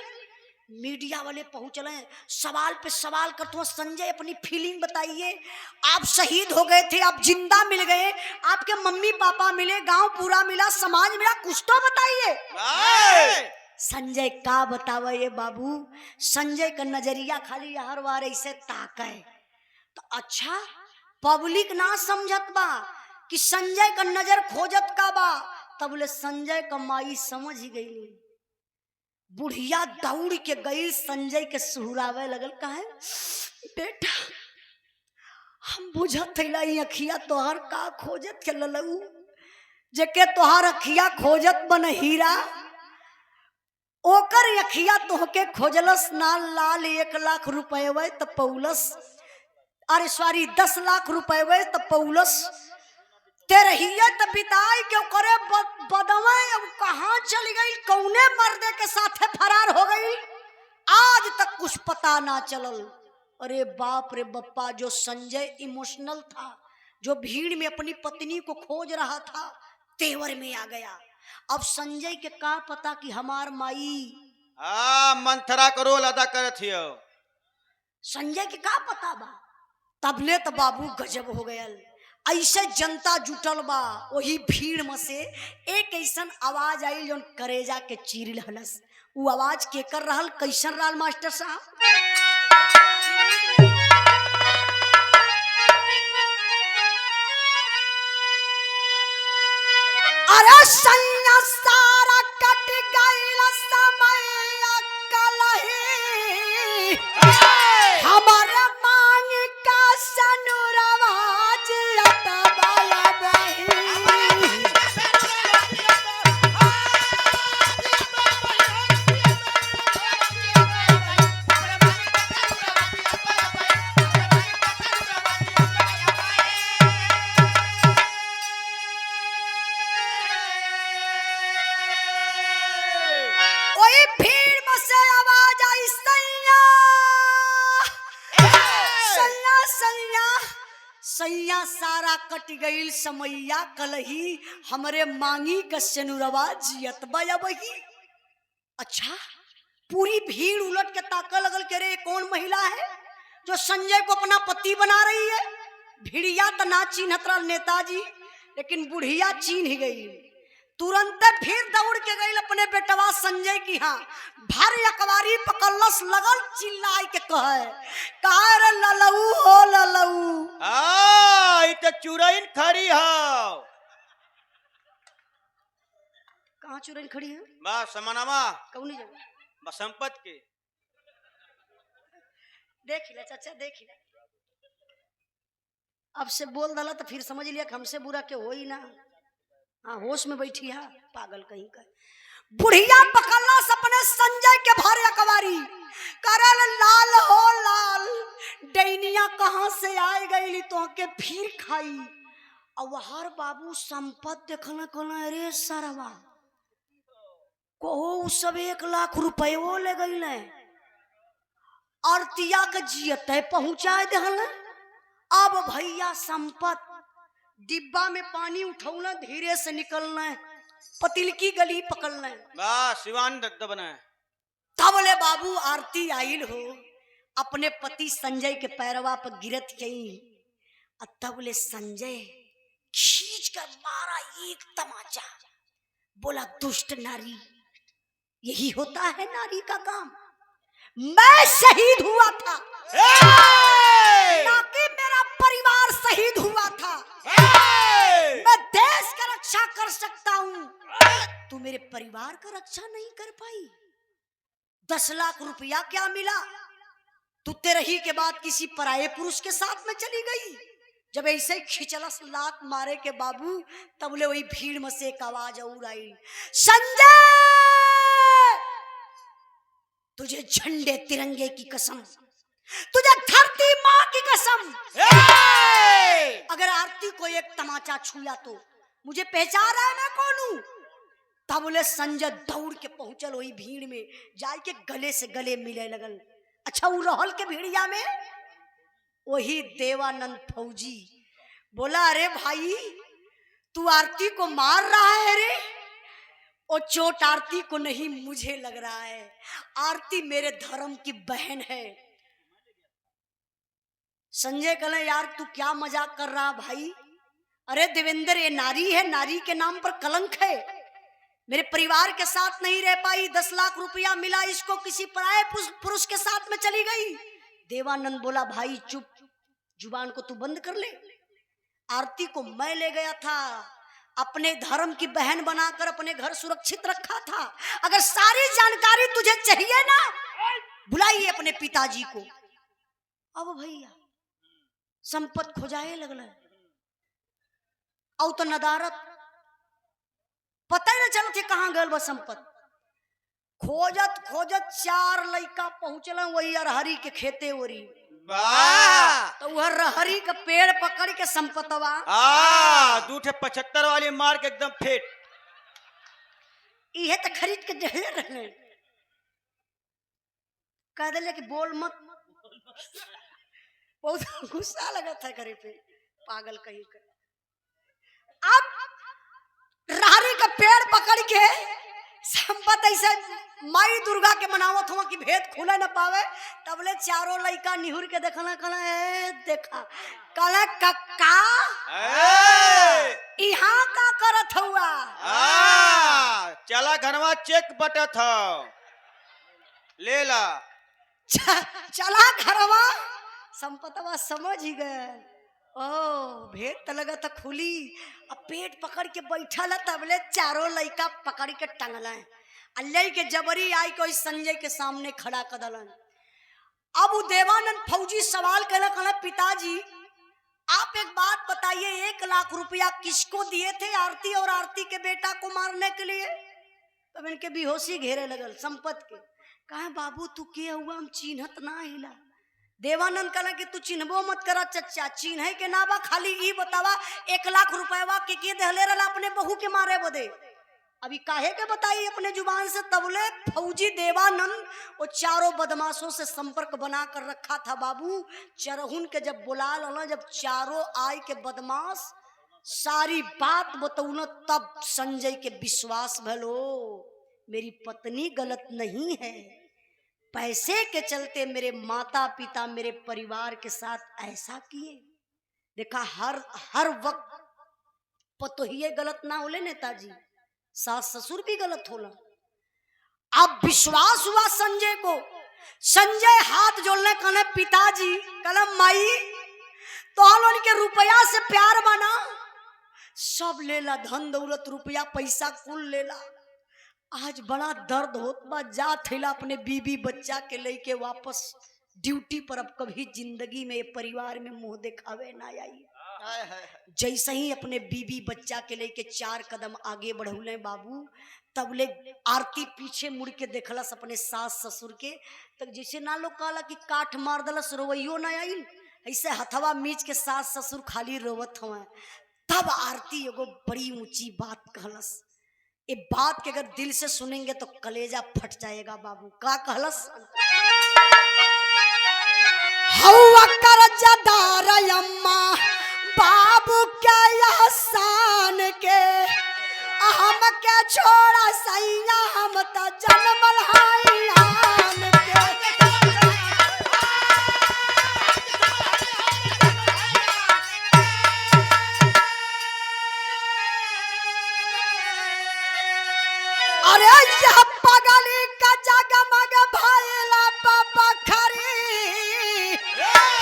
मीडिया वाले पहुंचले, सवाल पे सवाल करते हो, संजय अपनी फीलिंग बताइए, आप शहीद हो गए थे, आप जिंदा मिल गए, आपके मम्मी पापा मिले, गांव पूरा मिला, समाज मिला, कुछ तो बताइए। संजय का बतावा ये बाबू? संजय का नजरिया खाली हर बार ऐसे ताक है। तो अच्छा पब्लिक ना समझत बा कि संजय का नजर खोजत का बा, तब ले संजय का माई समझ ही गई। बुढ़िया दौड़ के गई, संजय के सुहरावे लगल, कहे बेटा हम बुझत थैला अखिया तोहर का खोजत के ललऊ, जेके तोहार अखिया खोजत बन हीरा, ओकर अखिया तोहके खोजलस ना लाल 1 लाख रुपये तो पौलस, अरे सॉरी 10 लाख रुपये तो पौलस, तेरहिया तो बिताई के करे बदवा कहाँ चली गई, कौने मर्दे के साथे फरार हो गई, आज तक कुछ पता ना चलल। अरे बाप रे बप्पा, जो संजय इमोशनल था, जो भीड़ में अपनी पत्नी को खोज रहा था, तेवर में आ गया। अब संजय के का पता कि हमार माई मंथरा का रोल अदा करत हियो, संजय के का पता बा। तबले तो बाबू गजब हो गया, ऐसे जनता जुटल बा, वही भीड़ में से एक ऐसन आवाज आई जो करेजा के चीर रहलस। वो आवाज के कर रहल, कैसन रहल मास्टर साहब? अरे सैया सारा कट गइल समय कलही, हमारे मांग का सनुरवाज अतबाया बही। सैया सारा कट गईल समैया कलही, हमरे मांगी का सनुरवा जियत बया बही। अच्छा पूरी भीड़ उलट के ताका लगल के रे कौन महिला है जो संजय को अपना पति बना रही है। भिड़िया तो ना चिन्हत रहा नेताजी, लेकिन बुढ़िया चिन्ह गई। तुरंत फिर दौड़ के गई अपने बेटवा संजय की, हाँ भर अकबारी पकड़लस, लगल चिल्लाई के कहे रे ललऊ हो ललऊ, तो चुरैन खड़ी हो। कहाँ चुरैन खड़ी है? बा समानामा कौनी जगह? बा संपत के। देख ले चाचा देख ले, अब से बोल दला तो फिर समझ लिया कि हमसे बुरा के हो ही ना। हाँ होश में बैठी है पागल कहीं का। बुढ़िया पकड़ला अपने संजय के भारे अकबारी, करल लाल हो लाल, डैनिया कहाँ से आए गई तो के फिर खाई। और हर बाबू संपत देखना कहना अरे सरवा को सब 1 लाख रुपये वो ले गई आरतिया के जियत पहुंचा दहल। अब भैया संपत डिब्बा में पानी उठौना, धीरे से निकलना है, पतिल की गली पकड़ना है, सिवान दबना है। तब ले बाबू आरती आइल हो, अपने पति संजय के पैरवा पर गिरत गई। तब ले संजय खींच कर मारा एक तमाचा, बोला दुष्ट नारी, यही होता है नारी का काम। मैं शहीद हुआ था ना कि मेरा परिवार शहीद हुआ था। मैं देश का रक्षा कर सकता हूं, तू मेरे परिवार का रक्षा नहीं कर पाई। 10 लाख रुपया क्या मिला? तू तेरे ही के बाद किसी पराये पुरुष के साथ में चली गई। जब ऐसे ही खिचलस लात मारे के बाबू, तब ले वही भीड़ में से एक आवाज और आई, संजय, तुझे झंडे तिरंगे की कसम, तुझे धरती माँ की कसम, अगर आरती को एक तमाचा छुआ तो मुझे पहचान रहा है मैं कौन हूं? तब बोले संजय दौड़ के पहुंचल वही भीड़ में, जाके गले से गले मिले लगल। अच्छा, वो रहल के भीड़िया में वही देवानंद फौजी बोला, अरे भाई तू आरती को मार रहा है रे? वो चोट आरती को नहीं, मुझे लग रहा है। आरती मेरे धर्म की बहन है। संजय कहले, यार तू क्या मजाक कर रहा भाई? अरे देवेंद्र, ये नारी है, नारी के नाम पर कलंक है। मेरे परिवार के साथ नहीं रह पाई, 10 लाख रुपया मिला इसको, किसी पराये पुरुष के साथ में चली गई। देवानंद बोला, भाई चुप, जुबान को तू बंद कर ले। आरती को मैं ले गया था, अपने धर्म की बहन बनाकर अपने घर सुरक्षित रखा था। अगर सारी जानकारी तुझे चाहिए ना, बुलाइए अपने पिताजी को। अब भैया संपत खोजाए लगल, और तो नदारत पता ही न चलते कहाँ गल बस संपत। खोजत खोजत 4 लड़का पहुंचल वही अरहरी के खेते ओरी। तो वह रहरी का पेड़ पकड़ के संपतवा 75 वाली मार के एकदम फेट, इहे तो खरीद के दे रहे। कह दिले कि बोल मत, बहुत गुस्सा लगा था करे पे, पागल कहीं कर। अब रहरी का पेड़ पकड़ के संपत ऐसे माई दुर्गा के मनावत हुआ कि भेद खुले न पावे। तबले चारों लड़का निहुर के देखला, कहला देखा, कहला कक्का यहाँ का करत हुआ? चला घरवा चेक बटत हो, ले ला। चला घरवा। संपतवा समझ ही गए, ओ भेद तो लगा था खुली। अब पेट पकड़ के बैठा ला, तबले चारों लड़का पकड़ के टंगला, अल्लाह के जबरी आई कोई संजय के सामने खड़ा कर दलन। अब वो देवानंद फौजी सवाल कहला, पिताजी आप एक बात बताइए, 1 लाख रुपया किसको दिए थे आरती और आरती के बेटा को मारने के लिए? तब इनके बेहोशी घेरे लगल संपत के। कहा, बाबू तू के हुआ, हम चिन्हत ना हिला। देवानंद कहला कि तू चिन्हबो मत करा चच्चा, चिन्ह के ना बा, खाली ई बतावा 1 लाख रुपया के दहले रहा अपने बहू के मारे बदे? अभी काहे के बताई अपने जुबान से। तबले फौजी देवानंद वो चारों बदमाशों से संपर्क बना कर रखा था बाबू। चरहुन के जब बुला ला, जब चारों आय के बदमाश सारी बात बतौल, तब संजय के विश्वास भलो मेरी पत्नी गलत नहीं है। पैसे के चलते मेरे माता पिता मेरे परिवार के साथ ऐसा किए। देखा, हर वक्त पतोहिए गलत ना होले नेताजी, सास ससुर भी गलत होला। अब विश्वास हुआ संजय को। संजय हाथ जोड़ने कहने, पिताजी कलम माई तो हम के रुपया से प्यार बना, सब लेला, धन दौलत रुपया पैसा कुल लेला। आज बड़ा दर्द होत बा, जा थैला अपने बीबी बच्चा के लेके वापस ड्यूटी पर। अब कभी जिंदगी में परिवार में मुंह दिखावे ना आई। जैसे ही अपने बीबी बच्चा के लेके 4 कदम आगे बढ़ौले बाबू, तब ले आरती पीछे मुड़ के देखलस अपने सास ससुर के। तक जैसे ना लोग कहला कि काठ मार दलस, रोवैयो ना आई, ऐसे हथवा मीच के सास ससुर खाली रोवत हुआ। तब आरती एगो बड़ी ऊंची बात कहलस। ये बात के अगर दिल से सुनेंगे तो कलेजा फट जाएगा बाबू। का कहलस, हवा कर जदार अम्मा बाबू क्या एहसान के, हम क्या छोड़ा सैया, हम तो जन्मल हाई आन के। अरे यह पगली का जगमग भइला पापा खरी,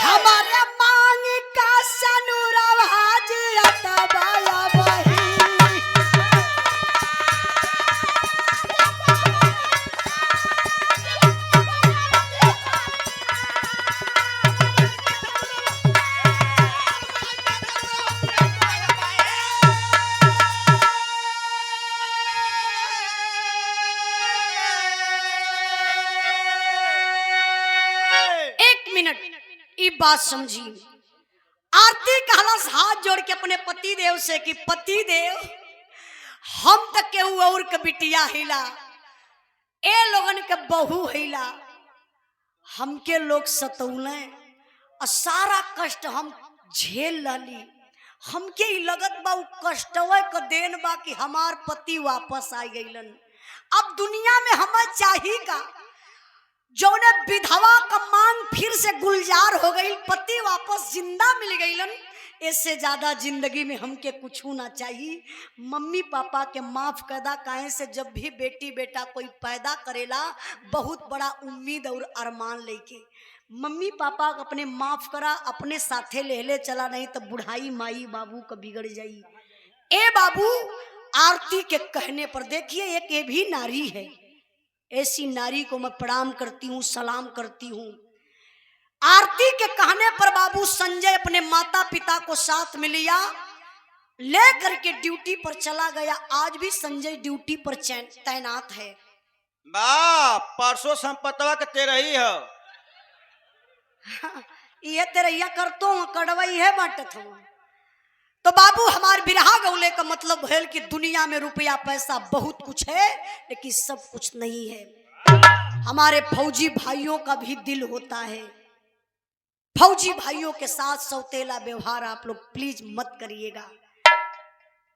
हमारे मांग का सनुरवा जियत बाया बही। मिनट ये बात समझी। आरती कहलस हाथ जोड़ के अपने पति देव से कि पति देव हम तक के और के बिटिया हिला, ए लोगन के बहू हिला, हमके लोग सतौले और सारा कष्ट हम झेल लाली। हमके ही लगत बा कष्टवे क देन बा कि हमार पति वापस आ गईलन। अब दुनिया में हमें चाहिए का, जौने विधवा का मांग फिर से गुलजार हो गई, पति वापस जिंदा मिल गईलन। इससे ज्यादा जिंदगी में हमके कुछ ना चाहिए। मम्मी पापा के माफ करदा, काहे से जब भी बेटी बेटा कोई पैदा करेला बहुत बड़ा उम्मीद और अरमान लेके, मम्मी पापा अपने माफ करा, अपने साथे ले ले चला, नहीं तो बुढ़ाई माई बाबू का बिगड़ जाई। ए बाबू आरती के कहने पर देखिए एक ये भी नारी है, ऐसी नारी को मैं प्रणाम करती हूँ, सलाम करती हूँ। आरती के कहने पर बाबू संजय अपने माता पिता को साथ में लिया, ले करके ड्यूटी पर चला गया। आज भी संजय ड्यूटी पर तैनात है। बा परसों संपतवा के तेरही हो। ये तेरैया करतो हूँ, कड़वाई है बाटत हूँ। तो बाबू हमारे बिरहा गौले का मतलब है कि दुनिया में रुपया पैसा बहुत कुछ है, लेकिन सब कुछ नहीं है। हमारे फौजी भाइयों का भी दिल होता है। फौजी भाइयों के साथ सौतेला व्यवहार आप लोग प्लीज मत करिएगा।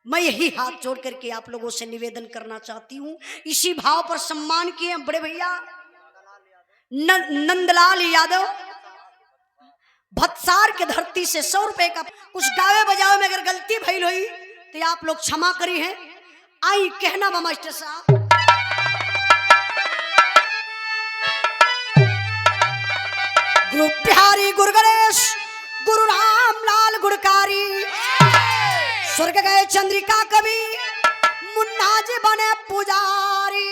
मैं यही हाथ जोड़ करके आप लोगों से निवेदन करना चाहती हूँ। इसी भाव पर सम्मान किए बड़े भैया नंदलाल यादव भत्सार के धरती से 100 रुपए का कुछ गावे बजावे में अगर गलती भइल हुई तो आप लोग क्षमा करी हैं। आई कहना बा मास्टर साहब, गुरु बिहारी गुरु गणेश गुरु रामलाल गुड़कारी, स्वर्ग गए चंद्रिका कवि मुन्ना जी बने पुजारी।